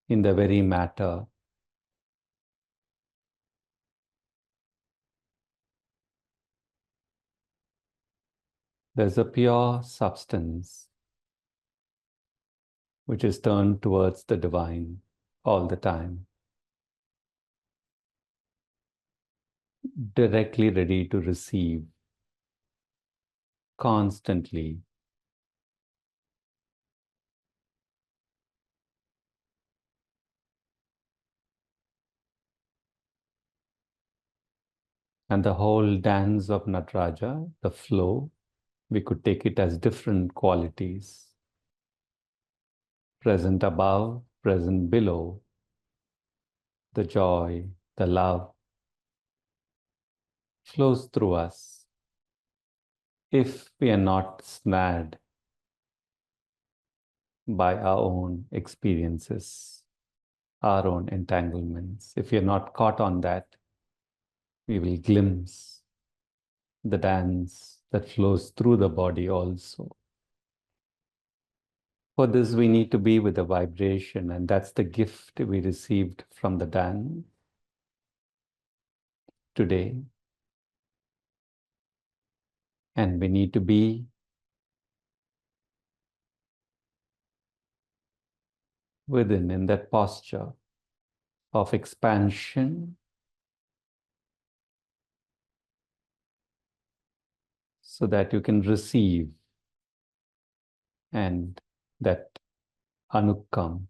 in the very matter, there's a pure substance which is turned towards the divine all the time, directly ready to receive, constantly. And the whole dance of Nataraja, the flow, we could take it as different qualities. Present above, present below, the joy, the love flows through us if we are not snared by our own experiences, our own entanglements. If we are not caught on that, we will glimpse the dance that flows through the body also. For this, we need to be with the vibration, and that's the gift we received from the dance today. And we need to be within in that posture of expansion, so that you can receive, and that anukam,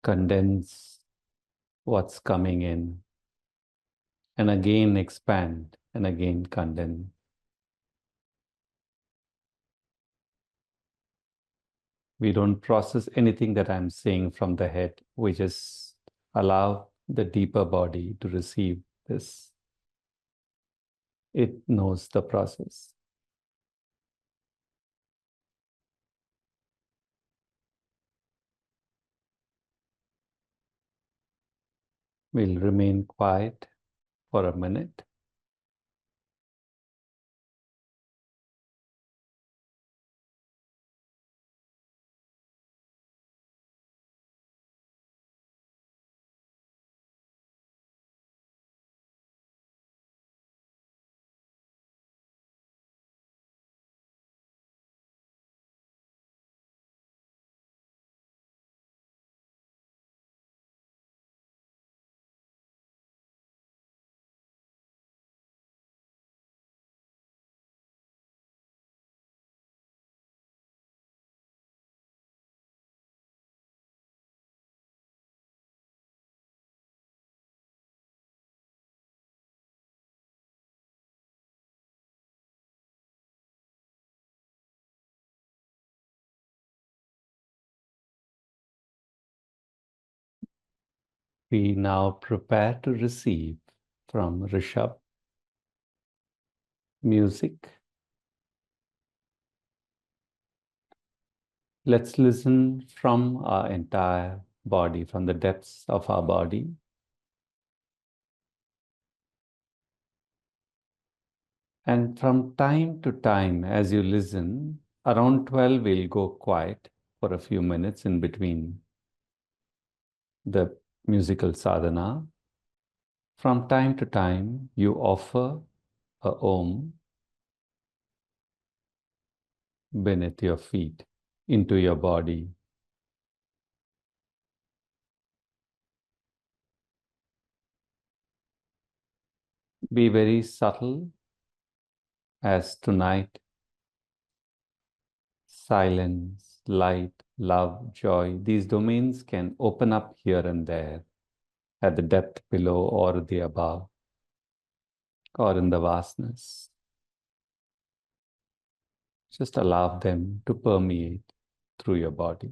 condense what's coming in, and again expand, and again condense. We don't process anything that I'm saying from the head. We just allow the deeper body to receive this. It knows the process. We'll remain quiet for a minute. We now prepare to receive from Reeshabh music. Let's listen from our entire body, from the depths of our body. And from time to time, as you listen, around 12, we'll go quiet for a few minutes in between the musical sadhana. From time to time, you offer a Om beneath your feet, into your body. Be very subtle, as tonight, silence, light, love, joy, these domains can open up here and there, at the depth below or the above, or in the vastness. Just allow them to permeate through your body.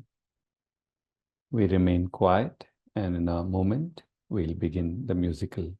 We remain quiet, and in a moment, we'll begin the musical.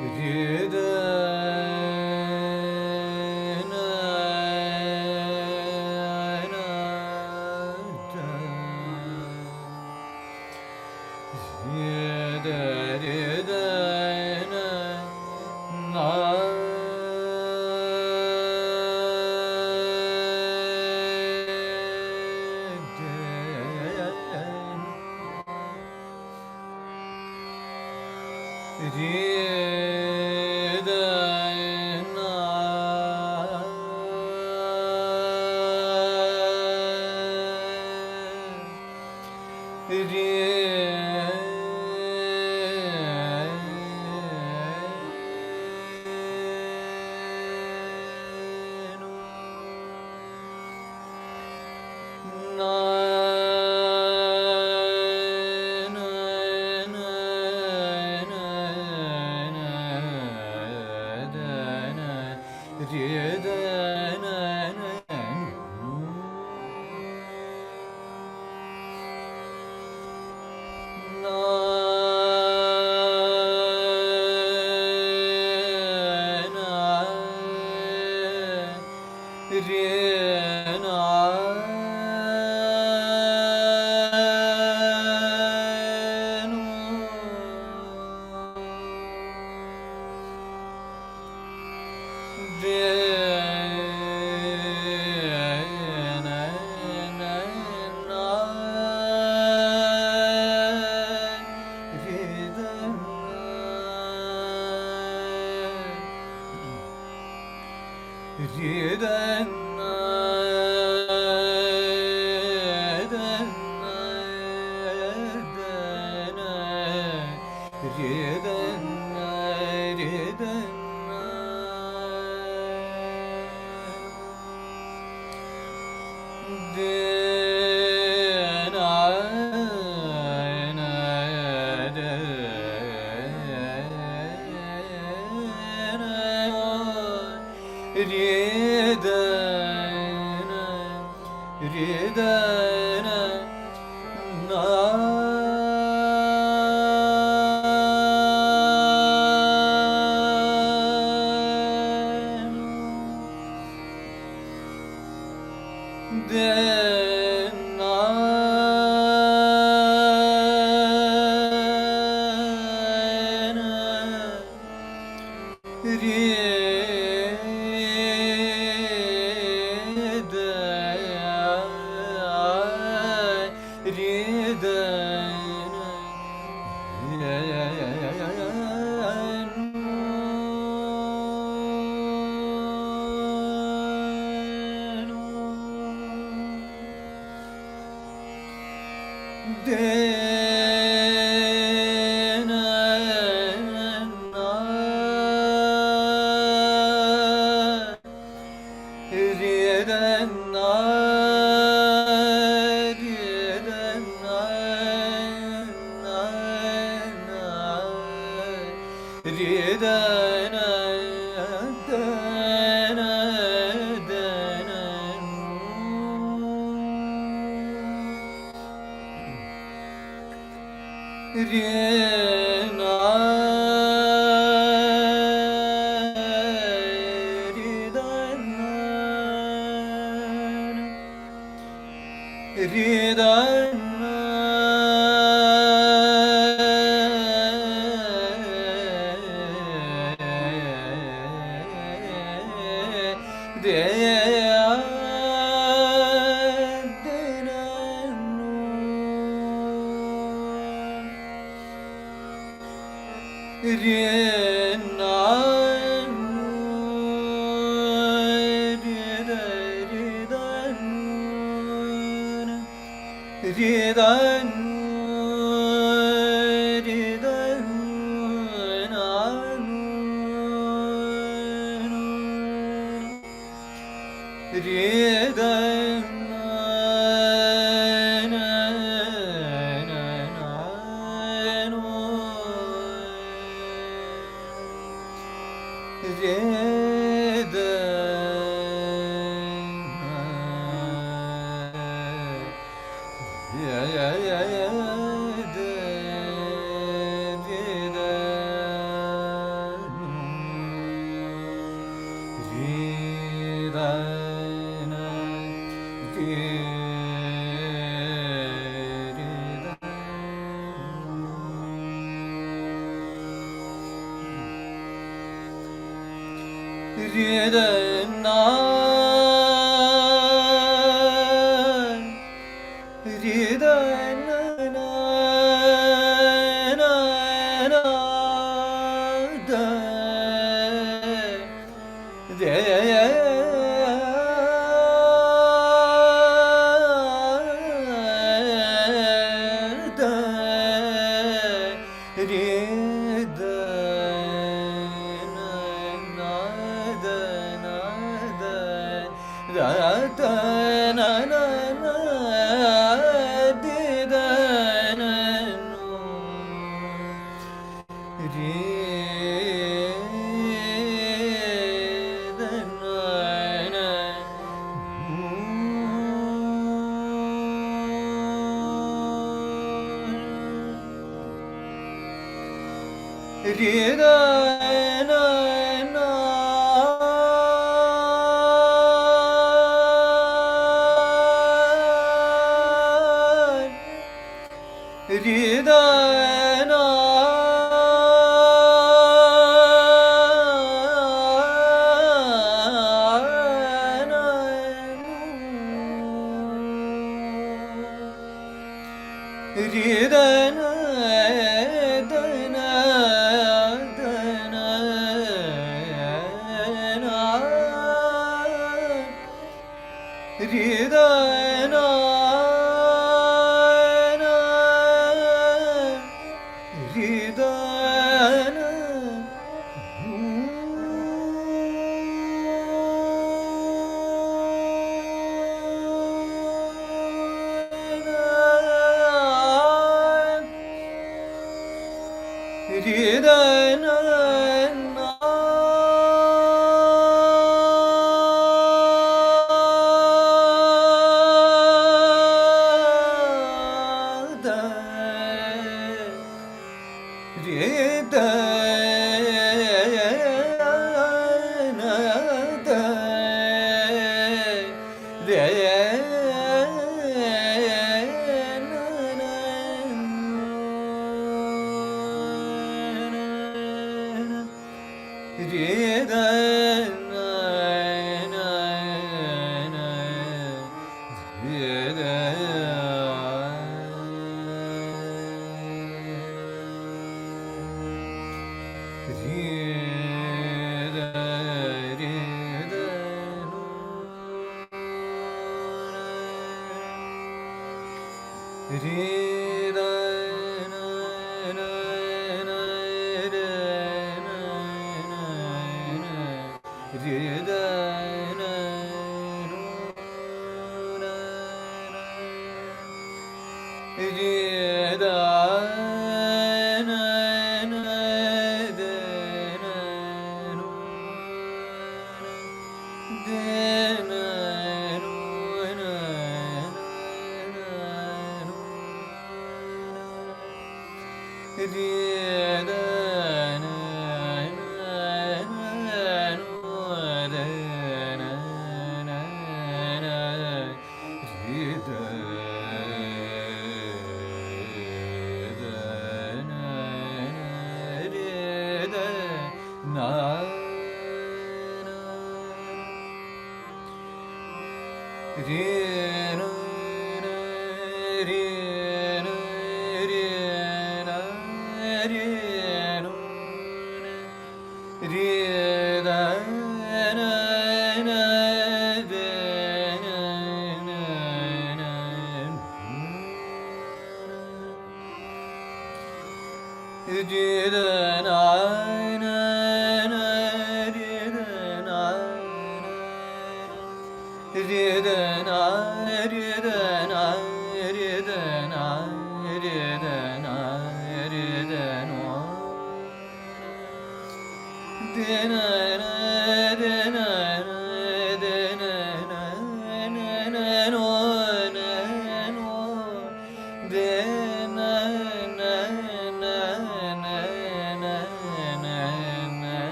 Yeah.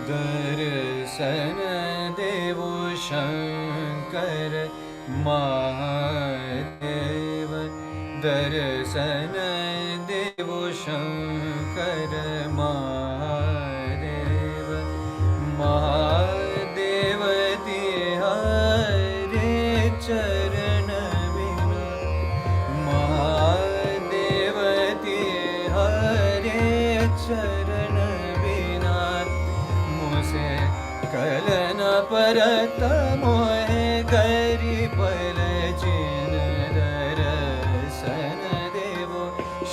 दर्शन देवो शंकर महादेव दर्शन देवो शंकर महादेव महादेव तिहारे चरण बिना महादेव तिहारे चरण बिना मुझे kiln परत मोहे करी पल चिन दर्शन देवो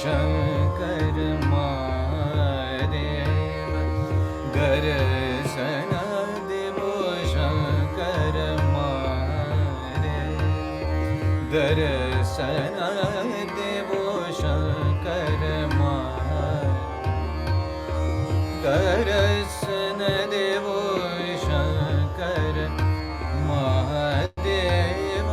शंकर महादेव दर्शन देवो शंकर महादेव दर्शन देवो शंकर महादेव दर्शन देवो शंकर महादेव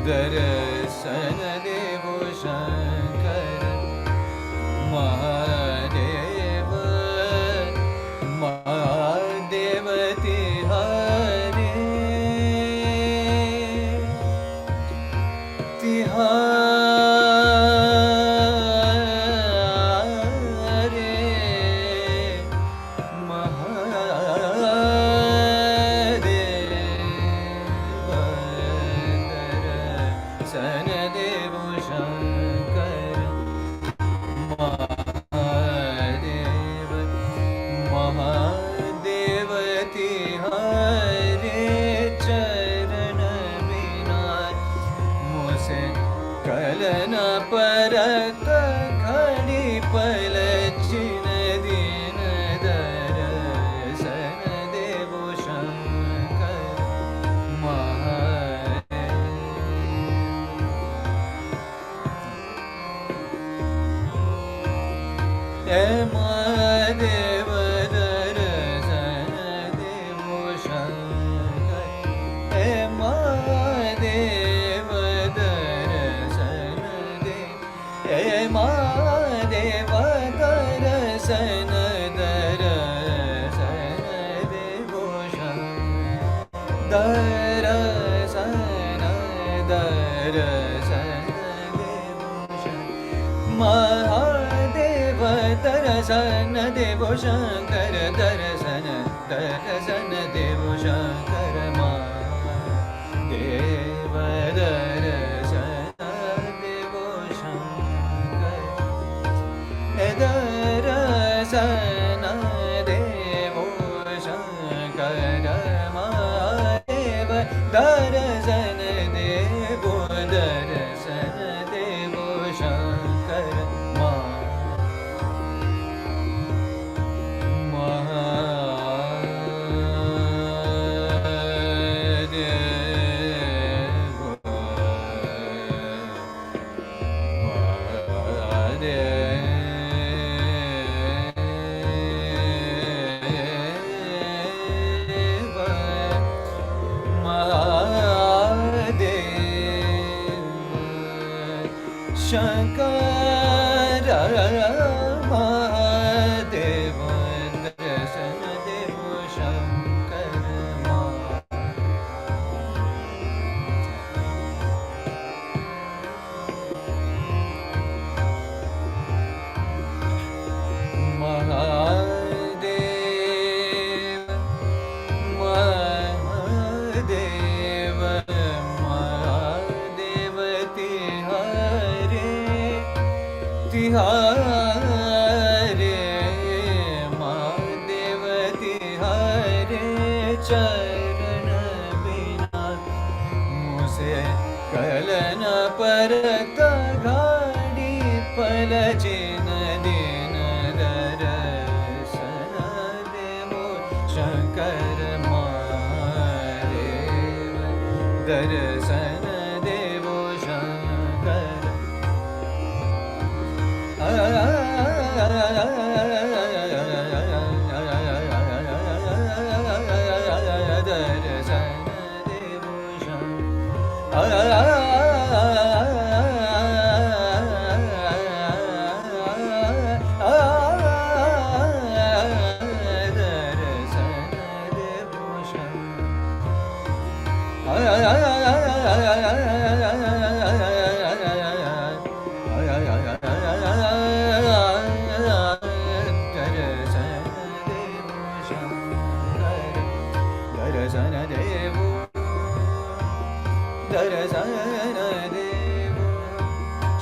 दर्शन देवो शंकर महादेव दर्शन देवो शंकर देवो शंकर दर्शन दर्शन देवो शंकर महादेव दर्शन देवो शंकर दर्शन देवो शंकर महादेव दर्शन देवो दर्शन देवो शंकर शंकर महादेव दर्शन देवो शंकर महादेव महादेव महादेव तिहारे महादेव तिहारे चरण बिना मुझसे कलन परत घाड़ी पलचिन दिन दर्शन देवो शंकर महादेव दर्शन देवो शंकर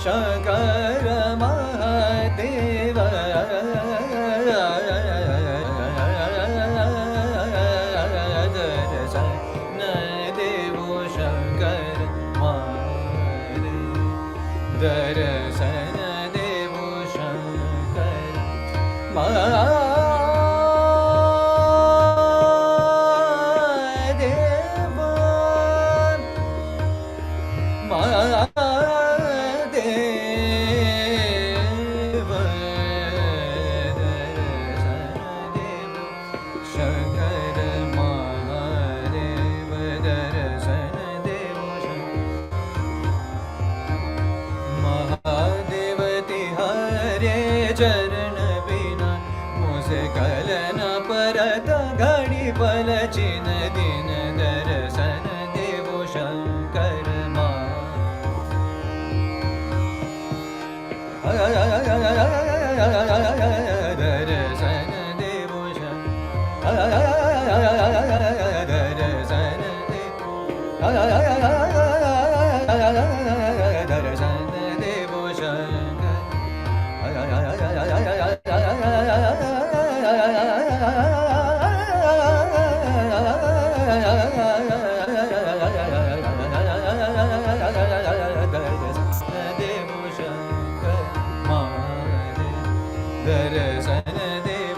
शंकर महादेव दर्शन देवो शंकर महादेव दर्शन देवो शंकर चरण बिना मुझे कलन परत घड़ी पलचिन दिन दर्शन देवो शंकर दर्शन देवो दर्शन देवो Shankar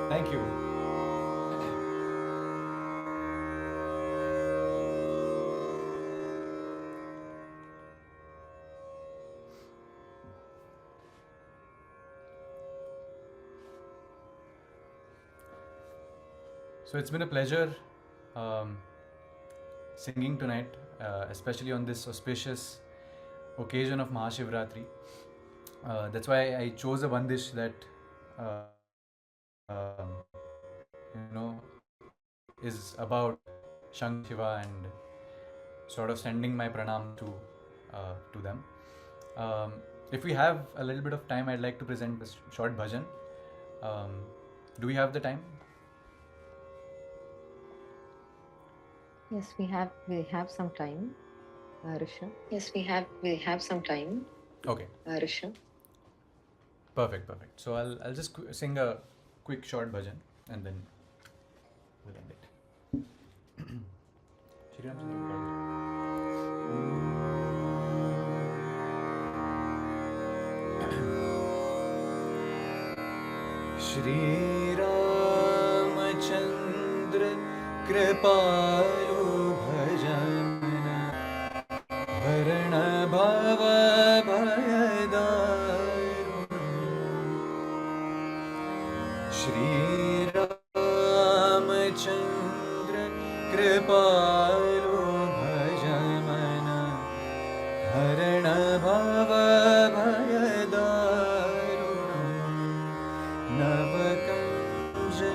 Thank you. So it's been a pleasure singing tonight, especially on this auspicious occasion of Maha Shivaratri. That's why I chose a bandish that is about Shank Shiva and sort of sending my pranam to them. If we have a little bit of time, I'd like to present a short bhajan. Do we have the time? Yes, we have some time, Rishabh. Yes, we have some time, Okay. Rishabh. Perfect. So I'll just sing a quick short bhajan and then we'll end it. Shri Ram Chandra recorded. Shri Ramachandra Kripalu Bhajana Bharana Bhava Shri Ramachandra Kripalu Bhajamana Harana Bhava Bhayadarunam Navakanja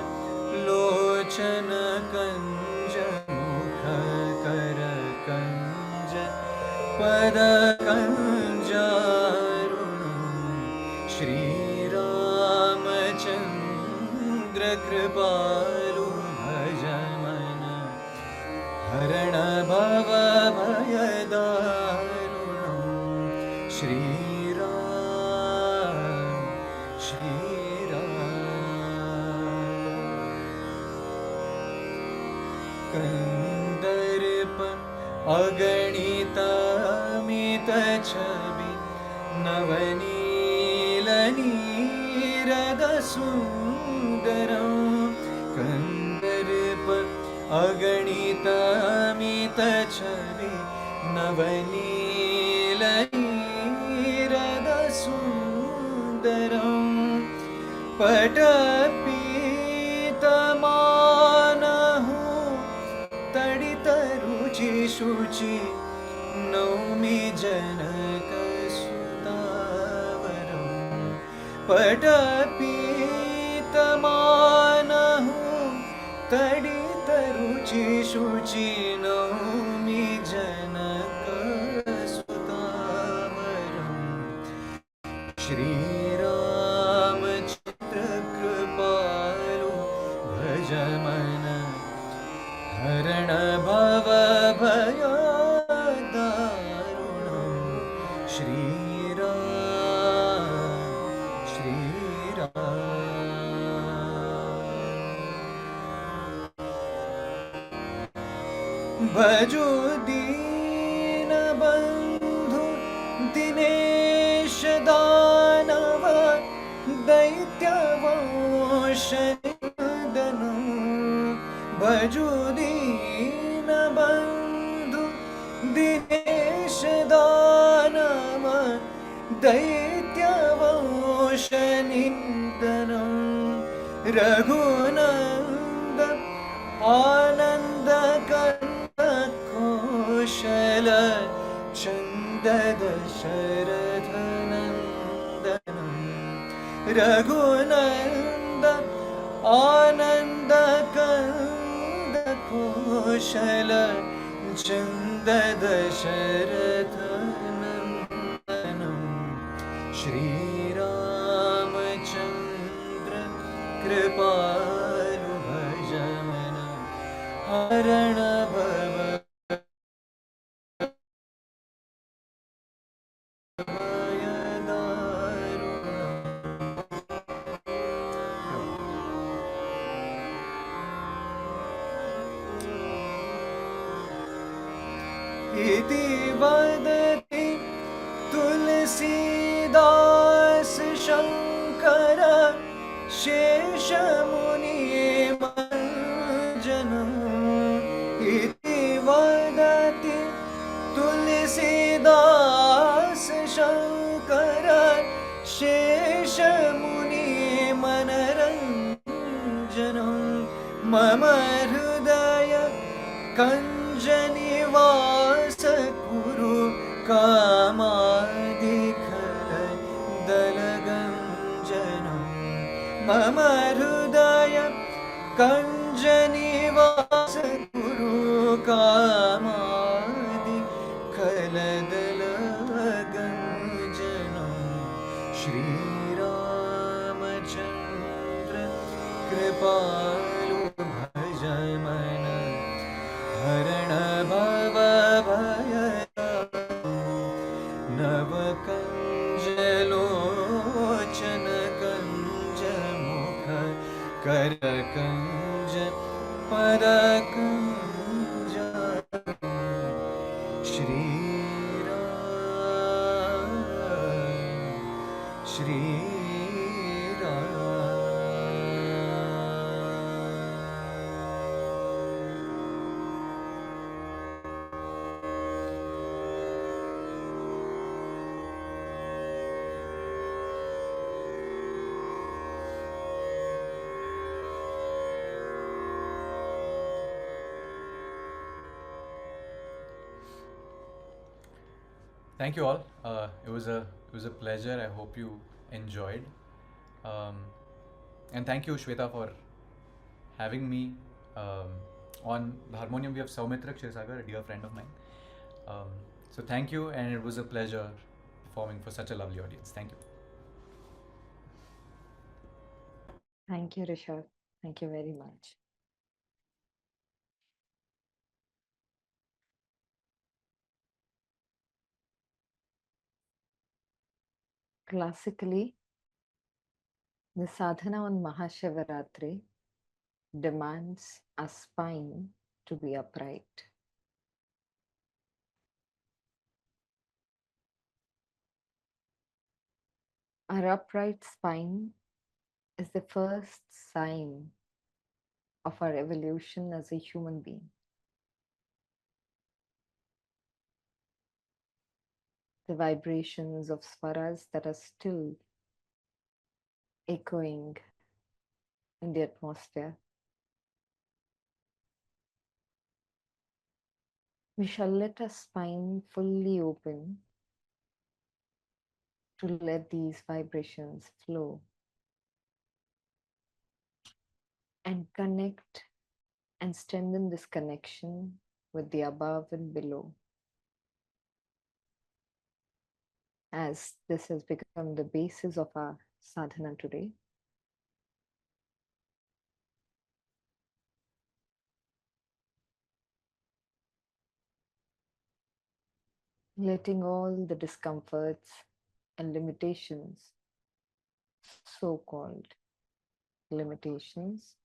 Lochana Kanja Mukha Kara Kanja Pada Kanjarunam Shri Ramachandra Kripalu Bhajamana Harana Bhava Bhayadarunam Shri Ram Kandarpa Aganita Amita Chabi Navanilani Sundaram Kandarpa Aganita Amita Chavi Navanilani Sundaram Patapita Manahu Tadita Ruchi Shuchi Naumi Janaka Sutavaram Patapita Manahu Tadita Ruchi Shuchi Naumi Janaka Sutavaram Shri Ramachandra Kripalu Bhajamana Harana Bhava Bhayadarunam Shri Bhaju Dina Bandhu Dinesh Danava Daitya Voshandanam Bhaju Dina Bandhu Dinesh Danava Daitya Voshandanam Raghunanda Ananda Koshala Chandada Sharadhanandanam Raghunanda Ananda Kanda Koshala Chandada Sharadhanandanam Shri Ramachandra Kripalu Bhajamana Harana Bhava इति वदति तुलसीदास शङ्कर शेषमुनि मर्जनम् इति वदति तुलसीदास शङ्कर शेषमुनि मनरञ्जनम् मम हृदय कञ्जनिवास कुरु कामादिखदलगञ्जनम् मम हृदय कञ्जनिवास कुरु कामादिखलदलगञ्जनम् श्रीरामचन्द्र कृपालु भज मन हरण भव भय नव कंजलोचन कंज मुख कर कंज पद कंज Shri Ram Shri Thank you all. It was a pleasure. I hope you enjoyed. And thank you, Shweta, for having me. On the harmonium, we have Saumitra Kshisagar, a dear friend of mine. So thank you, and it was a pleasure performing for such a lovely audience. Thank you. Thank you, Rishabh. Thank you very much. Classically, the sadhana on Mahashivaratri demands our spine to be upright. Our upright spine is the first sign of our evolution as a human being. The vibrations of swaras that are still echoing in the atmosphere. We shall let our spine fully open to let these vibrations flow and connect and strengthen this connection with the above and below. As this has become the basis of our sadhana today, letting all the discomforts and limitations, so-called limitations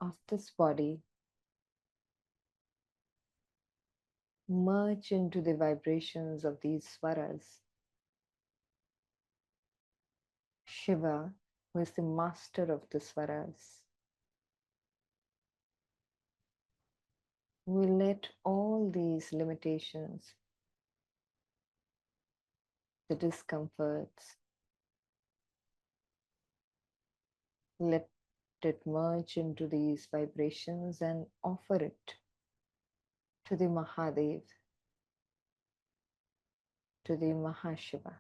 of this body, merge into the vibrations of these swaras. Shiva, who is the master of the swaras, will let all these limitations, the discomforts, let it merge into these vibrations and offer it to the Mahadev, to the Mahashiva.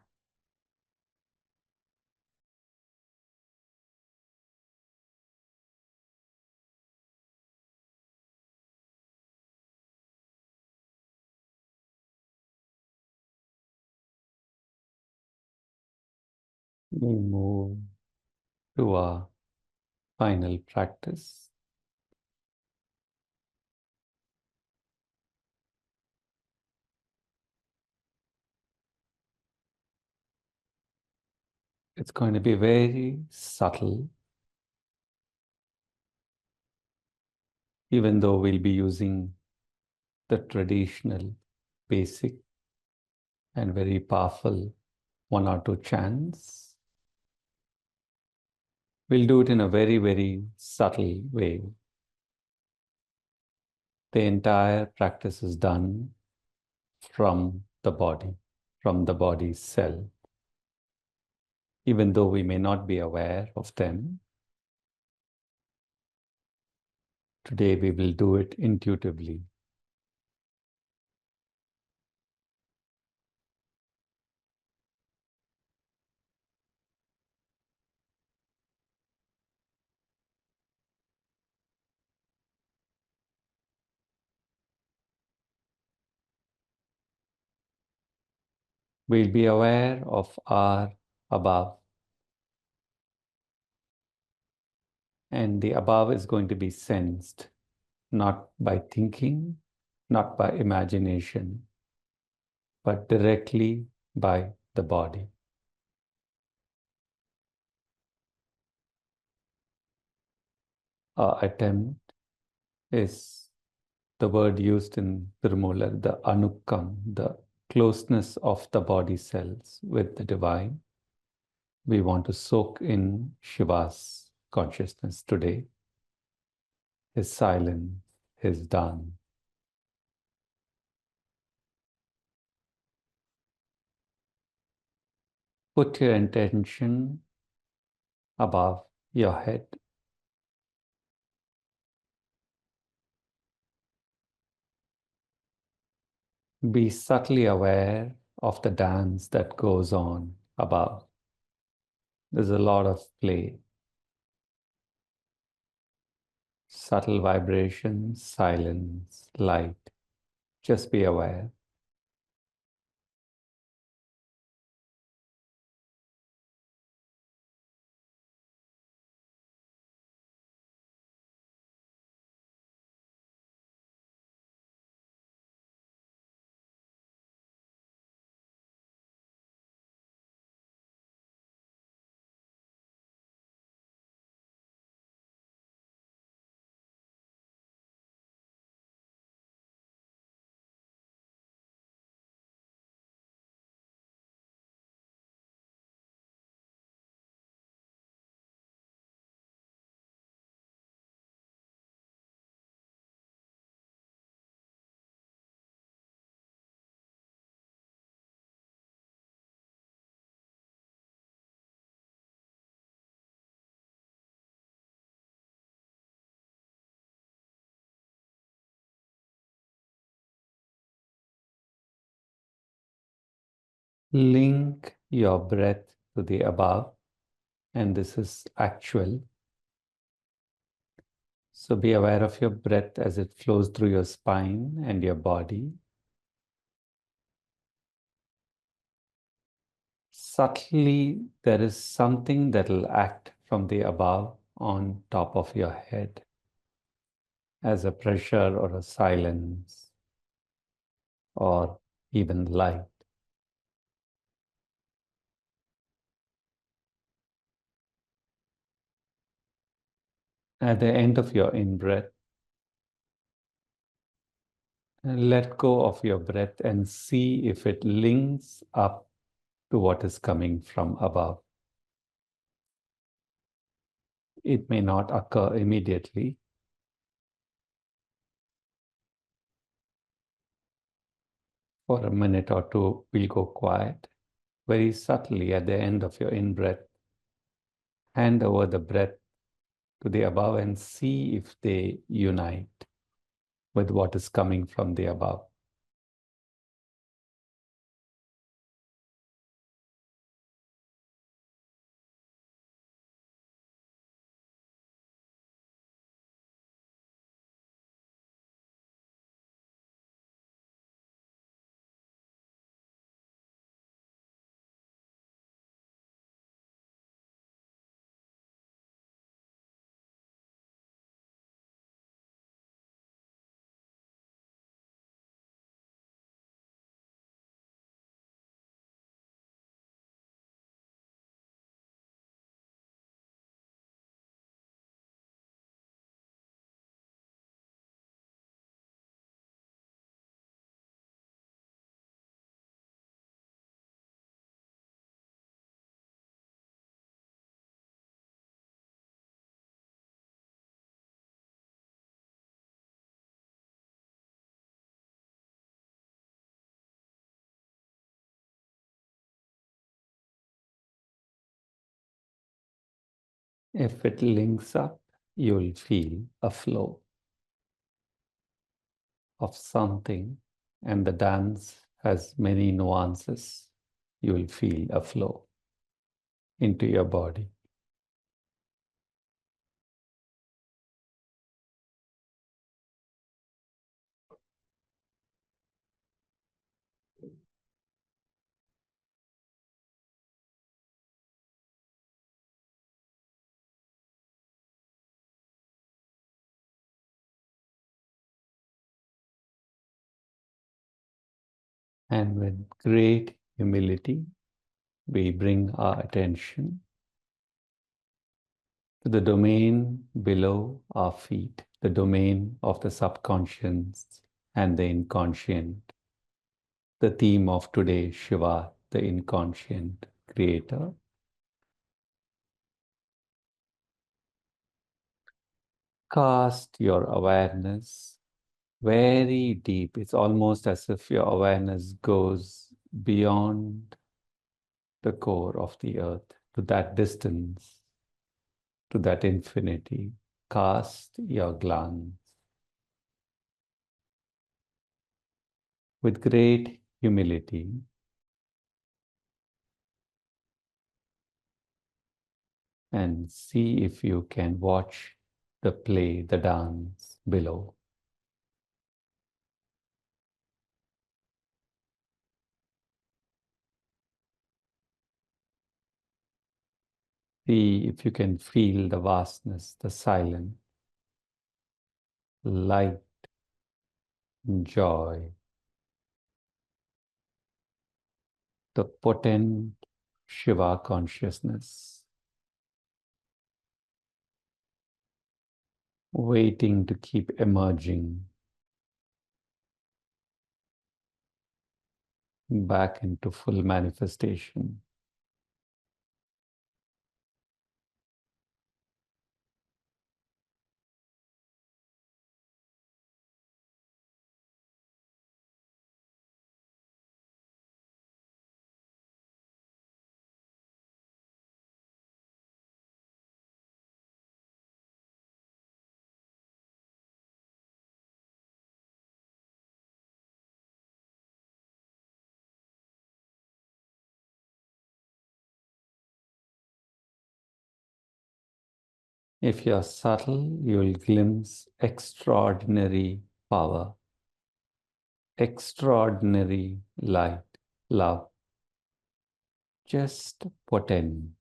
We move to our final practice. It's going to be very subtle, even though we'll be using the traditional basic and very powerful 1 or 2 chants. We'll do it in a very, very subtle way. The entire practice is done from the body cell. Even though we may not be aware of them, today we will do it intuitively. We'll be aware of our above. And the above is going to be sensed, not by thinking, not by imagination, but directly by the body. Our attempt is the word used in Thirumoolar, the anukam, the closeness of the body cells with the divine. We want to soak in Shiva's consciousness today, his silence, his dance. Put your intention above your head. Be subtly aware of the dance that goes on above. There's a lot of play, subtle vibrations, silence, light. Just be aware. Link your breath to the above, and this is actual. So be aware of your breath as it flows through your spine and your body. Subtly, there is something that will act from the above on top of your head as a pressure or a silence or even light. At the end of your in-breath, let go of your breath and see if it links up to what is coming from above. It may not occur immediately. For a minute or two, we'll go quiet. Very subtly at the end of your in-breath, hand over the breath to the above and see if they unite with what is coming from the above. If it links up, you'll feel a flow of something, and the dance has many nuances. You will feel a flow into your body. And with great humility, we bring our attention to the domain below our feet, the domain of the subconscious and the inconscient. The theme of today, Shiva, the Inconscient Creator. Cast your awareness very deep. It's almost as if your awareness goes beyond the core of the earth, to that distance, to that infinity. Cast your glance with great humility. And see if you can watch the play, the dance below. See if you can feel the vastness, the silence, light, joy, the potent Shiva consciousness, waiting to keep emerging back into full manifestation. If you're subtle, you'll glimpse extraordinary power, extraordinary light, love, just potent.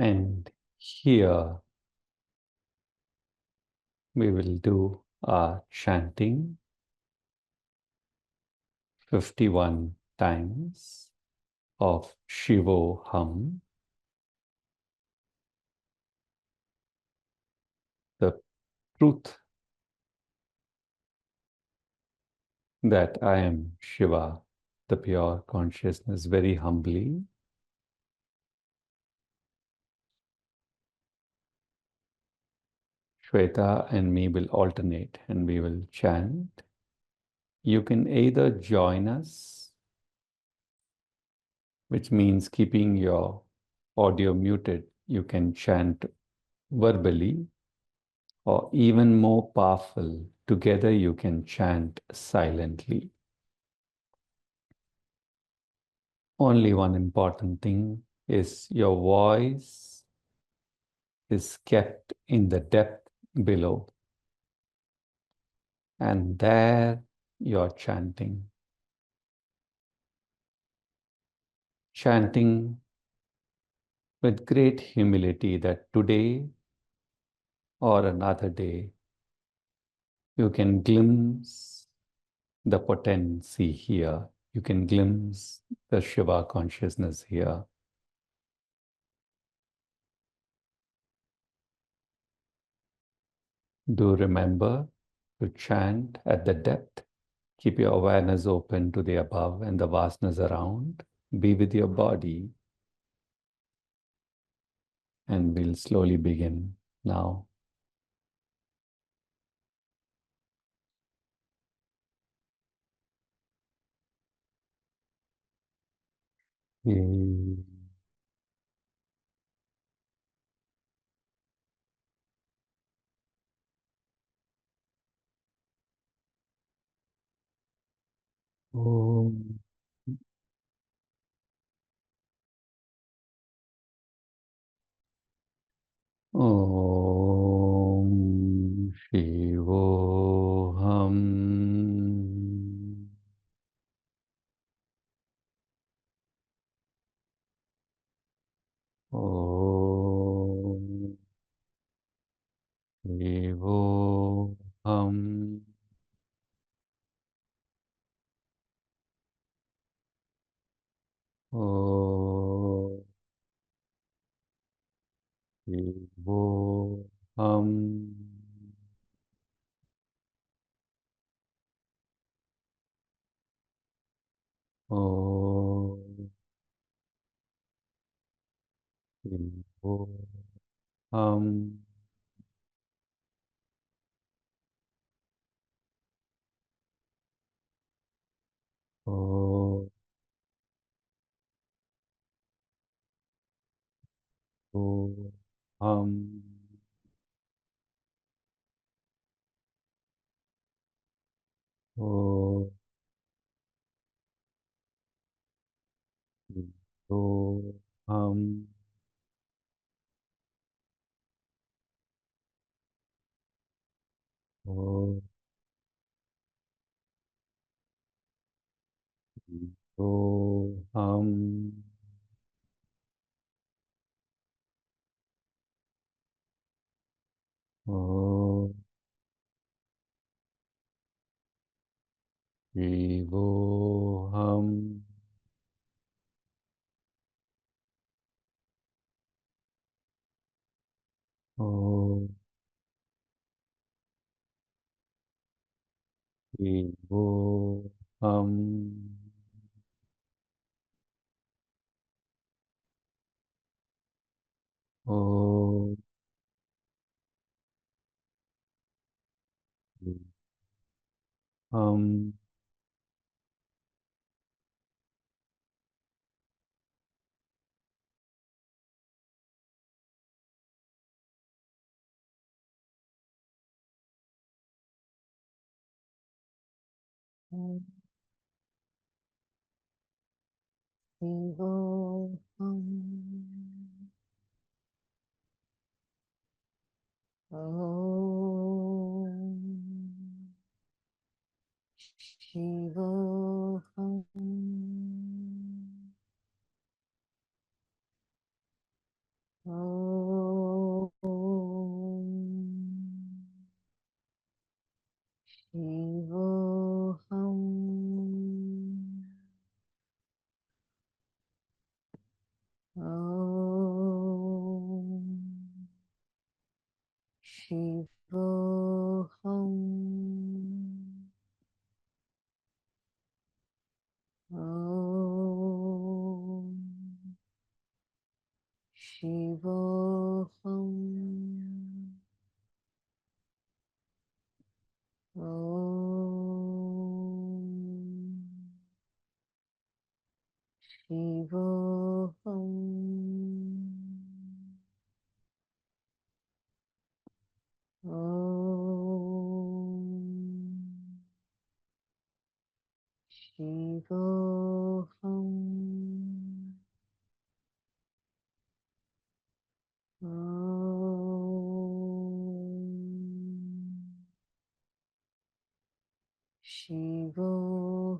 And here we will do our chanting 51 times of Shivoham, the truth that I am Shiva, the pure consciousness, very humbly. Shweta and me will alternate and we will chant. You can either join us, which means keeping your audio muted. You can chant verbally, or even more powerful, together you can chant silently. Only one important thing is your voice is kept in the depth below, and there you're chanting. chanting with great humility that today or another day you can glimpse the potency here. You can glimpse the Shiva consciousness here. Do remember to chant at the depth. Keep your awareness open to the above and the vastness around. Be with your body. And we'll slowly begin now. Mm. Om. Om Shivoham. Om Shivoham. Om Shivoham. Om Shivoham. Om Shivoham. Om Shivoham. Om Shivoham. Om Shivoham. Om Shivoham. Om Shivoham. Om Shivoham. Om Shivoham. Om Shivoham. Om Shivoham. Om Shivoham. Om Shivoham. Om Shivoham. Om Shivoham.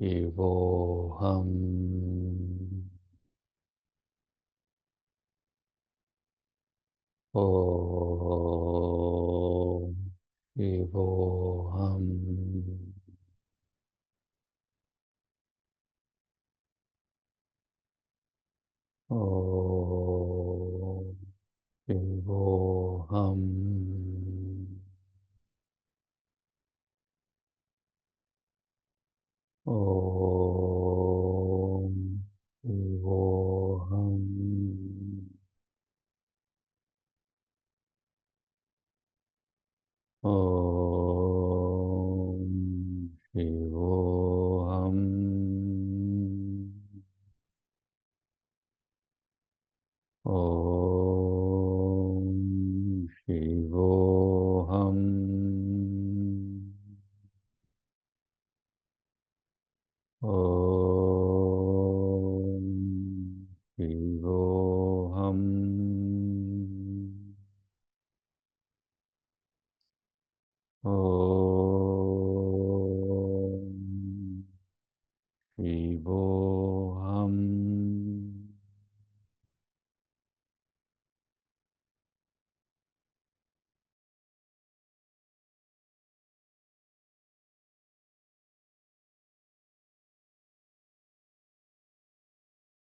Shivoham. Om. Shivoham. Om. Shivoham. Om. Shivoham. Om. Shivoham. Om. Shivoham. Om. Shivoham. Om. Shivoham.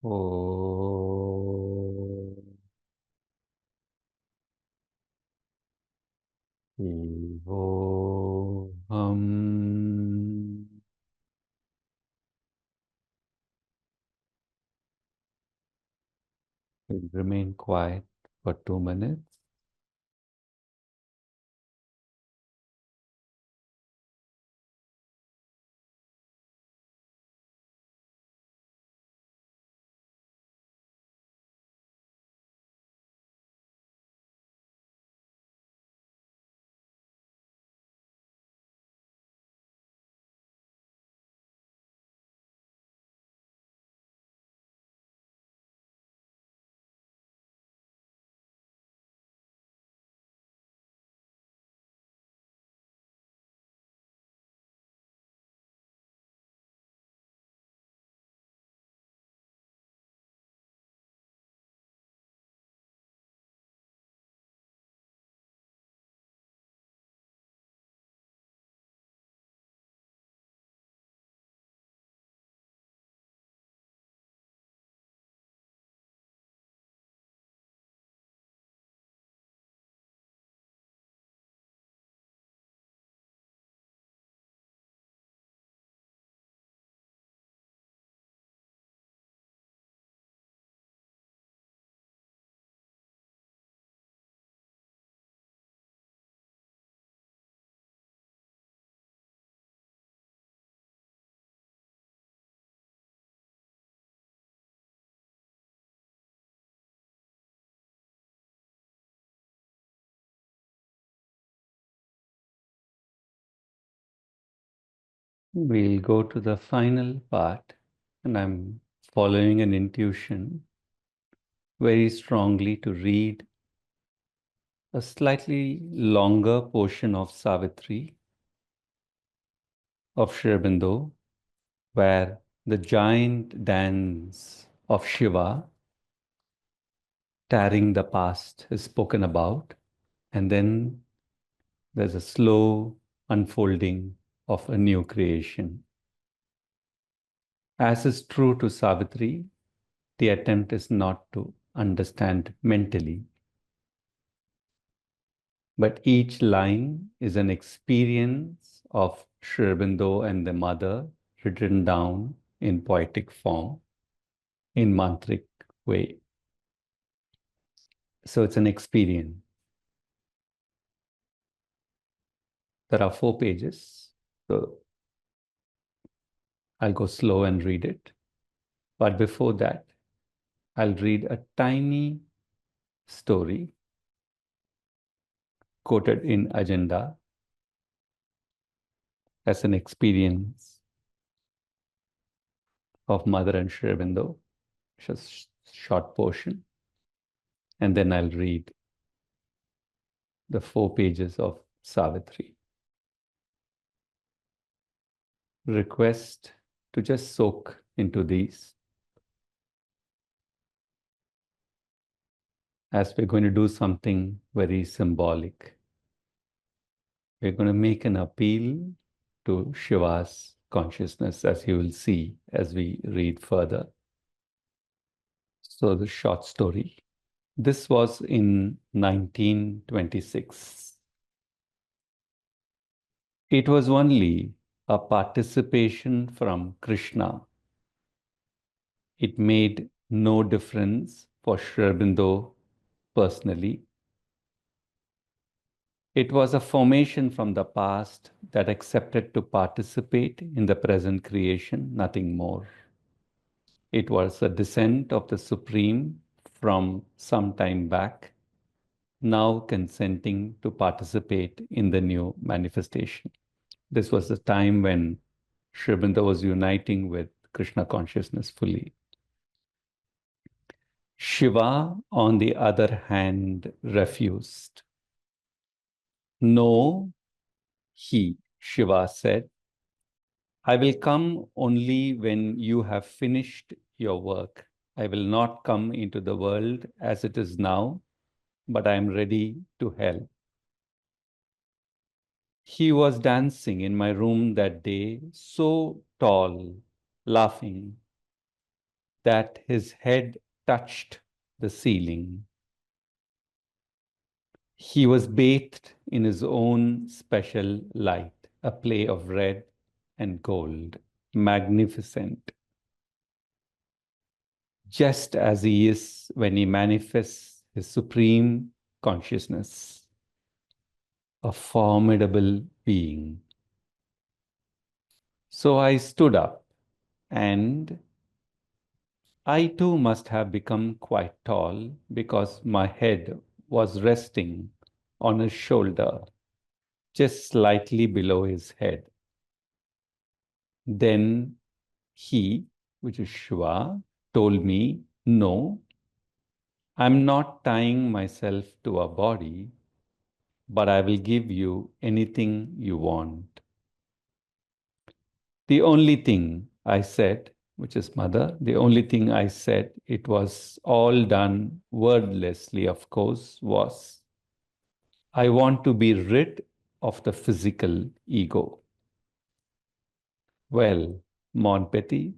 Om. Shivoham. We'll remain quiet for 2 minutes. We'll go to the final part, and I'm following an intuition very strongly to read a slightly longer portion of Savitri of Sri Aurobindo, where the giant dance of Shiva, tearing the past, is spoken about, and then there's a slow unfolding of a new creation. As is true to Savitri, the attempt is not to understand mentally, but each line is an experience of Sri Aurobindo and the Mother written down in poetic form, in mantric way. So it's an experience. There are 4 pages, so I'll go slow and read it. But before that, I'll read a tiny story quoted in agenda as an experience of Mother and Sri Aurobindo, just short portion, and then I'll read the 4 pages of Savitri. Request to just soak into these. As we're going to do something very symbolic. We're going to make an appeal to Shiva's consciousness, as you will see as we read further. So the short story. This was in 1926. It was only a participation from Krishna. It made no difference for Sri Aurobindo personally. It was a formation from the past that accepted to participate in the present creation, nothing more. It was a descent of the Supreme from some time back, now consenting to participate in the new manifestation. This was the time when Sri Aurobindo was uniting with Krishna consciousness fully. Shiva, on the other hand, refused. No, Shiva said, I will come only when you have finished your work. I will not come into the world as it is now, but I am ready to help. He was dancing in my room that day, so tall, laughing, that his head touched the ceiling. He was bathed in his own special light, a play of red and gold, magnificent, just as he is when he manifests his supreme consciousness, a formidable being. So I stood up, and I too must have become quite tall, because my head was resting on his shoulder, just slightly below his head. Then he, which is Shiva, told me, no, I'm not tying myself to a body, but I will give you anything you want. The only thing I said, which is Mother, the only thing I said, it was all done wordlessly, of course, was, I want to be rid of the physical ego. Well, mon petit,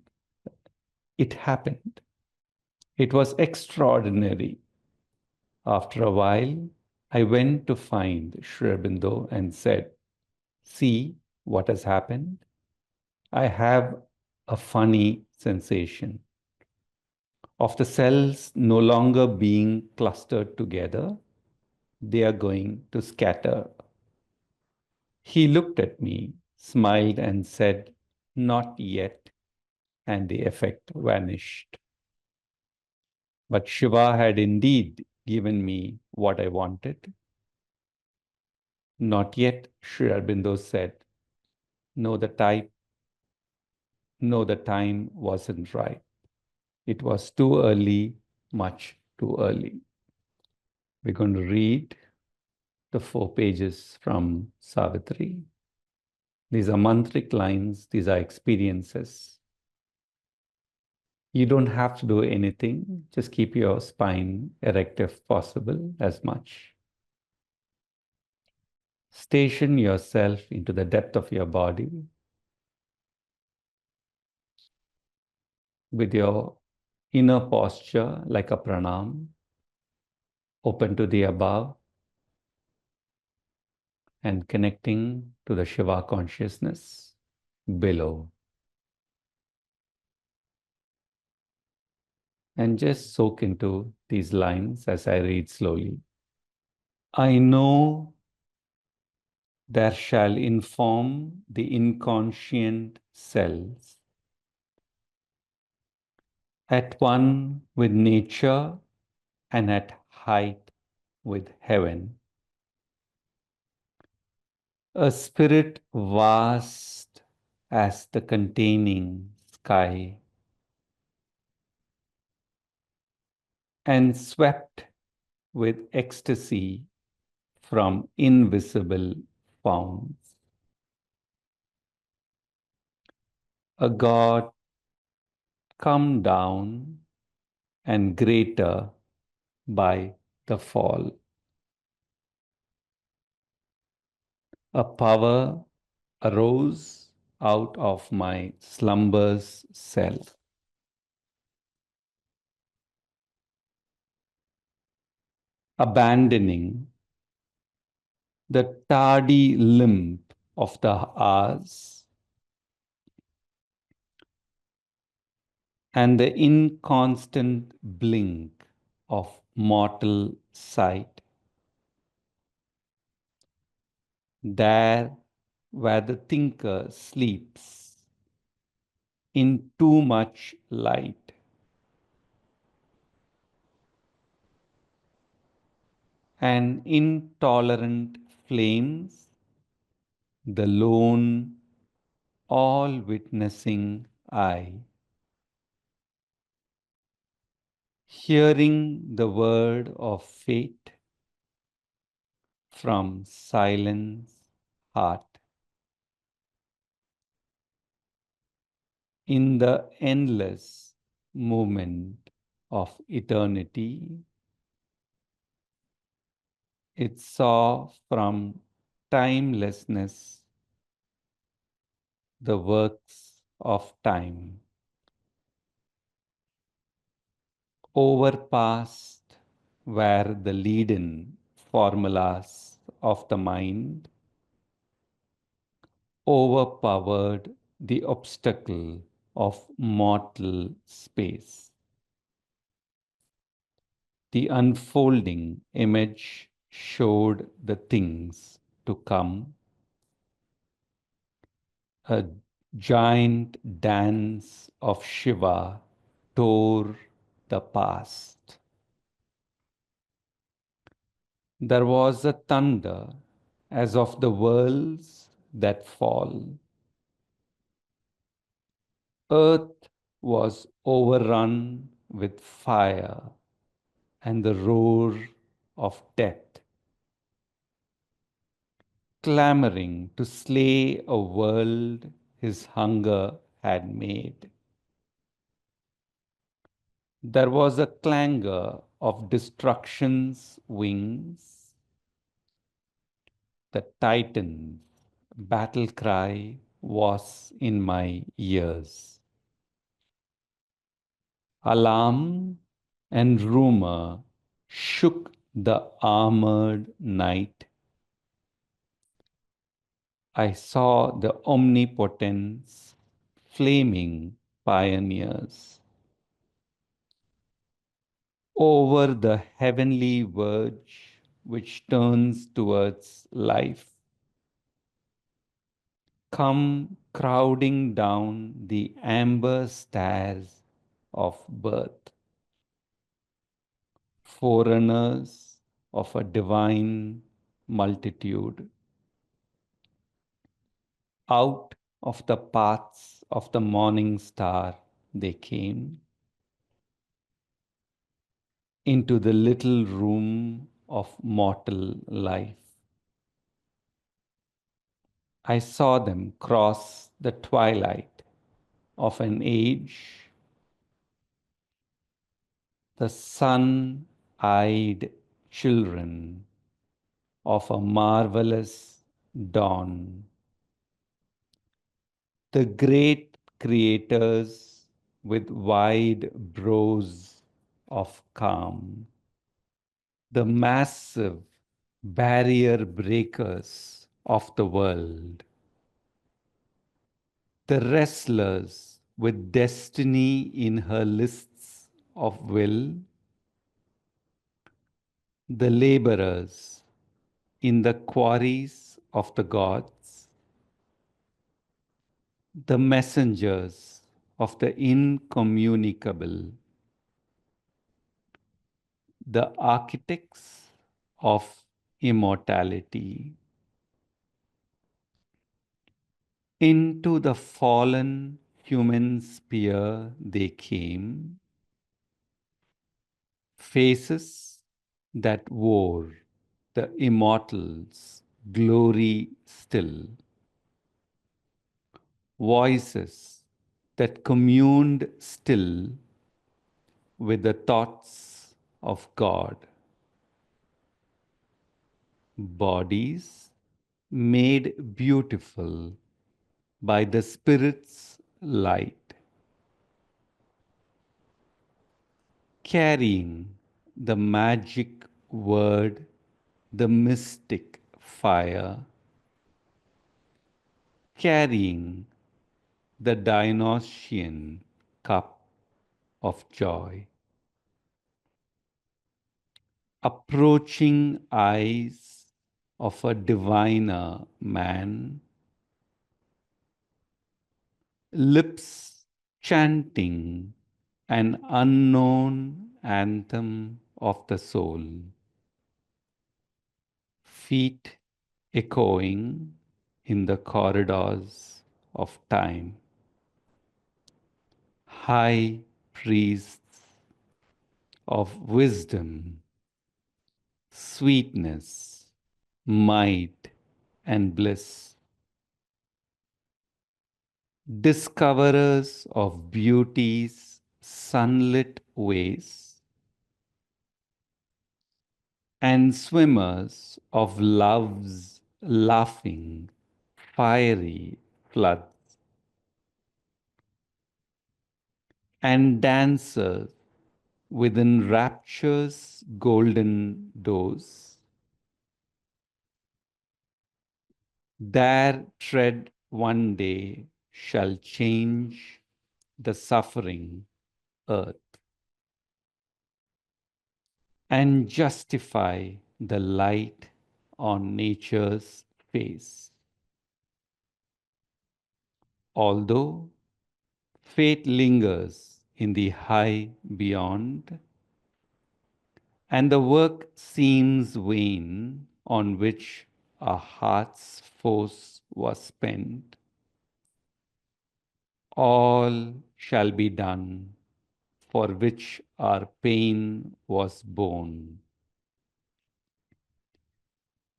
it happened. It was extraordinary. After a while, I went to find Sri Aurobindo and said, see what has happened? I have a funny sensation of the cells no longer being clustered together. They are going to scatter. He looked at me, smiled and said, not yet, and the effect vanished. But Shiva had indeed given me what I wanted. Not yet, Sri Aurobindo said. No, the time wasn't right. It was too early, much too early. We're going to read the 4 pages from Savitri. These are mantric lines, these are experiences. You don't have to do anything, just keep your spine erect if possible, as much. Station yourself into the depth of your body with your inner posture like a pranam, open to the above, and connecting to the Shiva consciousness below. And just soak into these lines as I read slowly. I know there shall inform the inconscient cells, at one with nature and at height with heaven. A spirit vast as the containing sky, and swept with ecstasy from invisible founts. a God come down and greater by the fall. A power arose out of my slumber's cell. Abandoning the tardy limp of the hours and the inconstant blink of mortal sight. There where the thinker sleeps in too much light. And intolerant flames, the lone, all-witnessing eye. Hearing the word of fate from silence heart. In the endless movement of eternity, it saw from timelessness the works of time, overpassed where the leaden formulas of the mind overpowered the obstacle of mortal space. The unfolding image showed the things to come, a giant dance of Shiva tore the past. There was a thunder as of the worlds that fall. Earth was overrun with fire and the roar of death, clamoring to slay a world his hunger had made. There was a clangor of destruction's wings. The Titan's battle cry was in my ears. Alarm and rumor shook the armored night. I saw the omnipotence flaming pioneers. Over the heavenly verge which turns towards life, come crowding down the amber stairs of birth, foreigners of a divine multitude. Out of the paths of the morning star they came, into the little room of mortal life. I saw them cross the twilight of an age, the sun-eyed children of a marvelous dawn, the great creators with wide brows of calm, the massive barrier breakers of the world, the wrestlers with destiny in her lists of will, the laborers in the quarries of the gods, the messengers of the incommunicable, the architects of immortality. Into the fallen human sphere they came, faces that wore the immortal's glory still, voices that communed still with the thoughts of God. Bodies made beautiful by the Spirit's light, carrying the magic word, the mystic fire, carrying the Dionysian cup of joy. Approaching eyes of a diviner man, lips chanting an unknown anthem of the soul, feet echoing in the corridors of time. High priests of wisdom, sweetness, might, and bliss, discoverers of beauty's sunlit ways, and swimmers of love's laughing, fiery floods, and dancers within rapture's golden doors. Their tread one day shall change the suffering earth and justify the light on nature's face. Although fate lingers in the high beyond, and the work seems vain on which our heart's force was spent, all shall be done for which our pain was borne.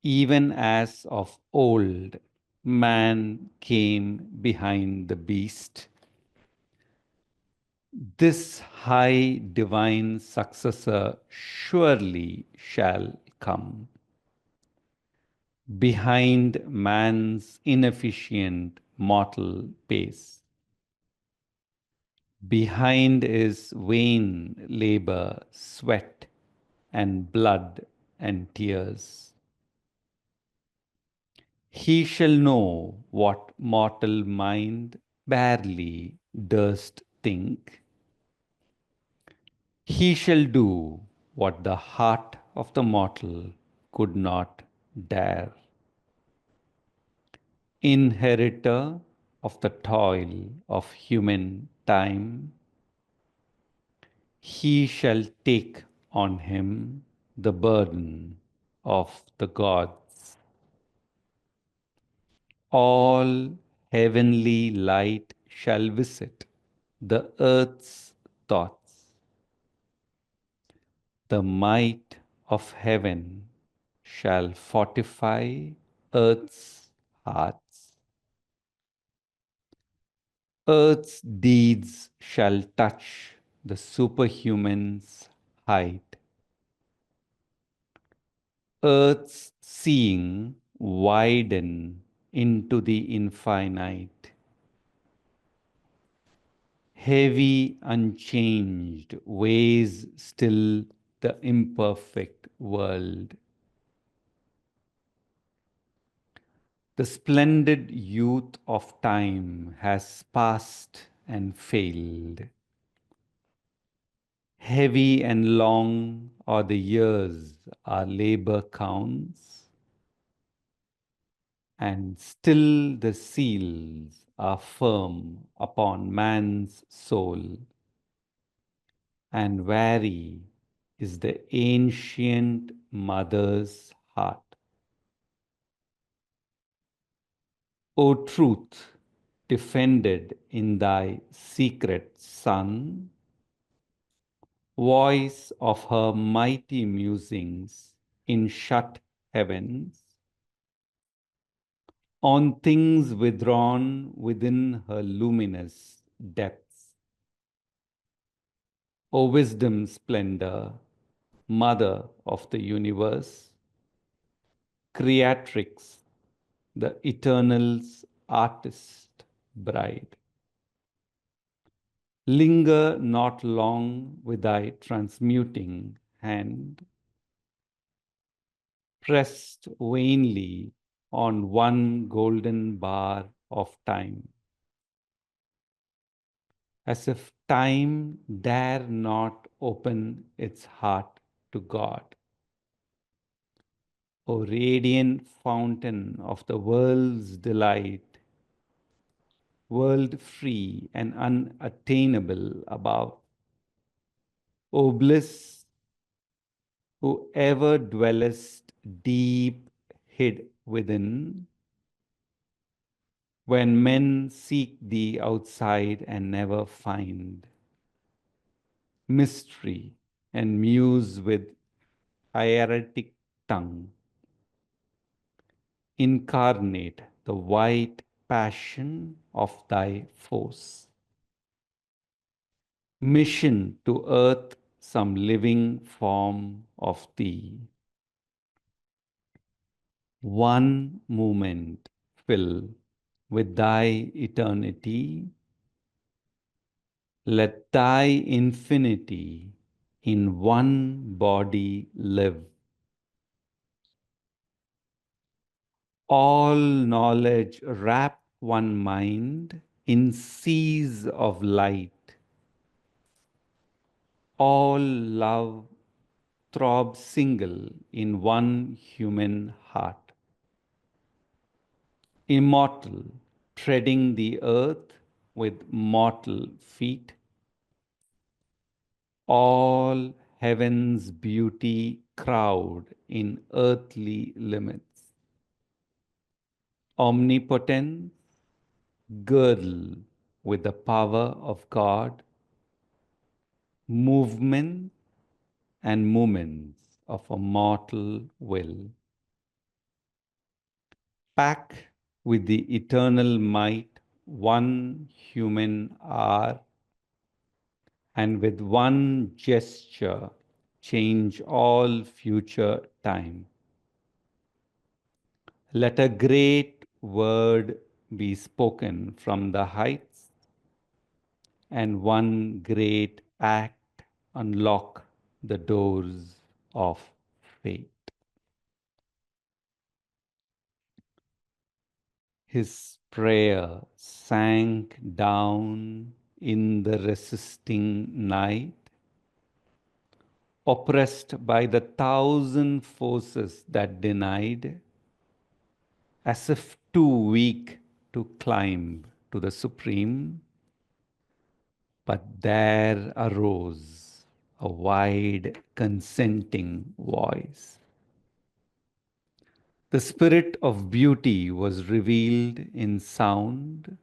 Even as of old, man came behind the beast, this high divine successor surely shall come. Behind man's inefficient mortal pace, behind his vain labor, sweat, and blood and tears. He shall know what mortal mind barely durst think. He shall do what the heart of the mortal could not dare. Inheritor of the toil of human time, he shall take on him the burden of the gods. All heavenly light shall visit the earth's thoughts. The might of heaven shall fortify earth's hearts. Earth's deeds shall touch the superhuman's height. Earth's seeing widen into the infinite. Heavy, unchanged, weighs still the imperfect world. The splendid youth of time has passed and failed. Heavy and long are the years our labor counts, and still the seals are firm upon man's soul, and wary is the ancient mother's heart. O truth, defended in thy secret Son, voice of her mighty musings in shut heavens, on things withdrawn within her luminous depths. O wisdom splendor, mother of the universe, creatrix, the eternal's artist bride. Linger not long with thy transmuting hand, pressed vainly on one golden bar of time, as if time dare not open its heart to God. O radiant fountain of the world's delight, world free and unattainable above, O bliss, who ever dwellest deep hid within, when men seek thee outside and never find, mystery and muse with hieratic tongue, incarnate the white passion of thy force. Mission to earth some living form of thee. One moment fill with thy eternity. Let thy infinity in one body live. All knowledge wrap one mind in seas of light. All love throb single in one human heart. Immortal, treading the earth with mortal feet, all heaven's beauty crowd in earthly limits. Omnipotence, girdle with the power of God, movement and moments of a mortal will. Pack with the eternal might one human hour, and with one gesture change all future time. Let a great word be spoken from the heights, and one great act unlock the doors of fate. His prayer sank down in the resisting night, oppressed by the thousand forces that denied, as if too weak to climb to the Supreme. But there arose a wide, consenting voice. The spirit of beauty was revealed in sound.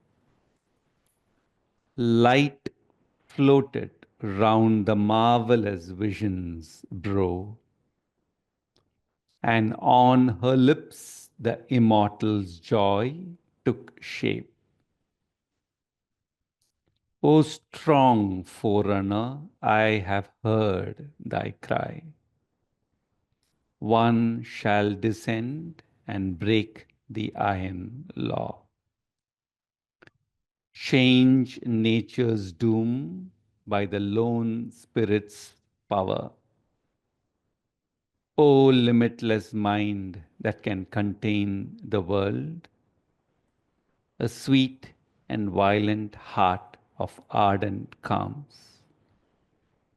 Light floated round the marvelous vision's brow, and on her lips the immortal's joy took shape. O strong forerunner, I have heard thy cry. One shall descend and break the iron law. Change nature's doom by the lone spirit's power. O limitless mind that can contain the world, a sweet and violent heart of ardent calms,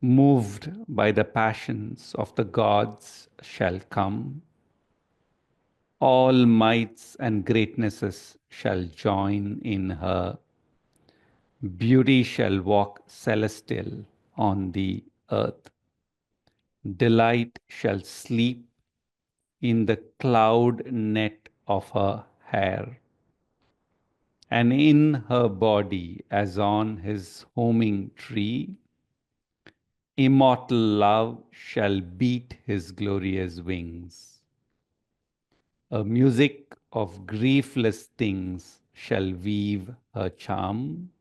moved by the passions of the gods shall come. All mights and greatnesses shall join in her. Beauty shall walk celestial on the earth. Delight shall sleep in the cloud net of her hair, and in her body, as on his homing tree, immortal love shall beat his glorious wings. A music of griefless things shall weave her charm,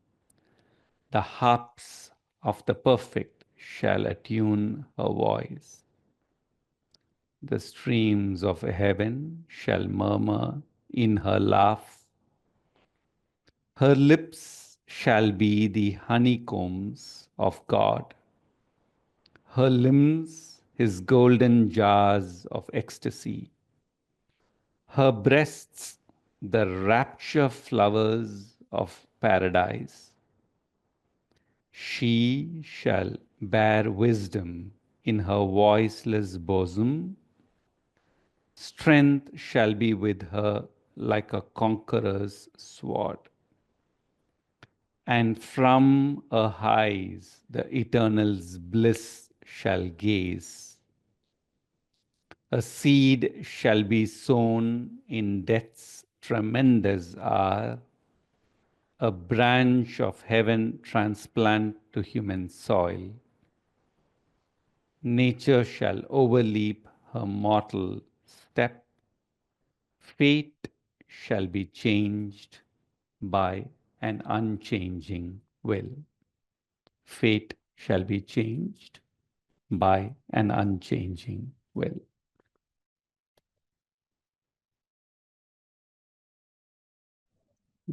The harps of the perfect shall attune her voice. The streams of heaven shall murmur in her laugh. Her lips shall be the honeycombs of God. Her limbs his golden jars of ecstasy. Her breasts the rapture flowers of paradise. She shall bear wisdom in her voiceless bosom. Strength shall be with her like a conqueror's sword. And from her highs the eternal's bliss shall gaze. A seed shall be sown in death's tremendous hour, a branch of heaven transplant to human soil. Nature shall overleap her mortal step. Fate shall be changed by an unchanging will. Fate shall be changed by an unchanging will.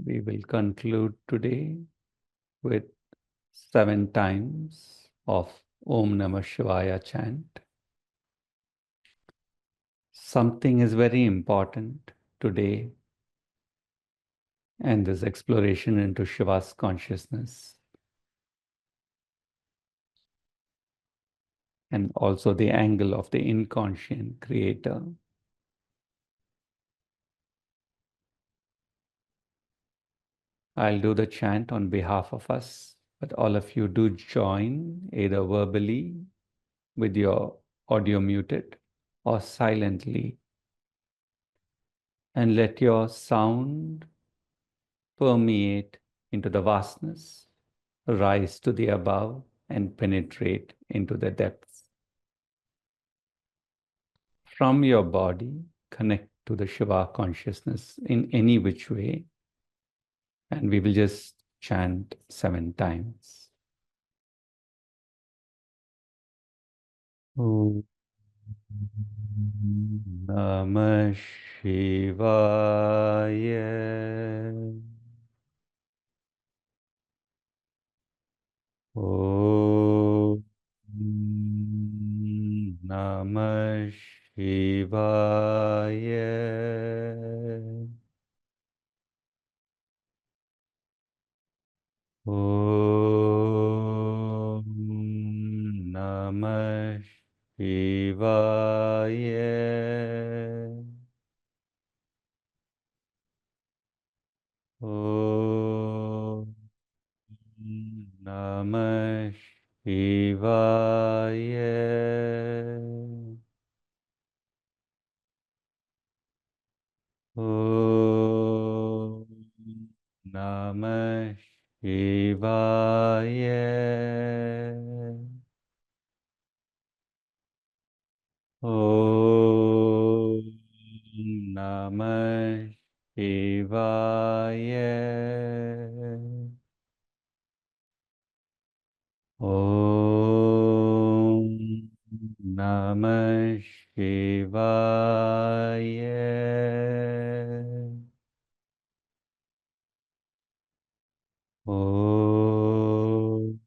We will conclude today with 7 times of Om Namah Shivaya chant. Something is very important today, and this exploration into Shiva's consciousness, and also the angle of the inconscient creator. I'll do the chant on behalf of us, but all of you do join either verbally with your audio muted or silently, and let your sound permeate into the vastness, rise to the above, and penetrate into the depths. From your body, connect to the Shiva consciousness in any which way, and we will just chant 7 times. Om Namah Shivaya. Om Namah Shivaya. Om Namah Shivaya. Om Namah Shivaya. Om Namah Shivaya. Om Namah Shivaya. Om Namah Shivaya. Om.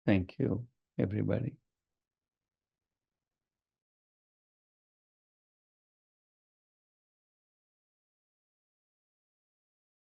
Thank you, everybody.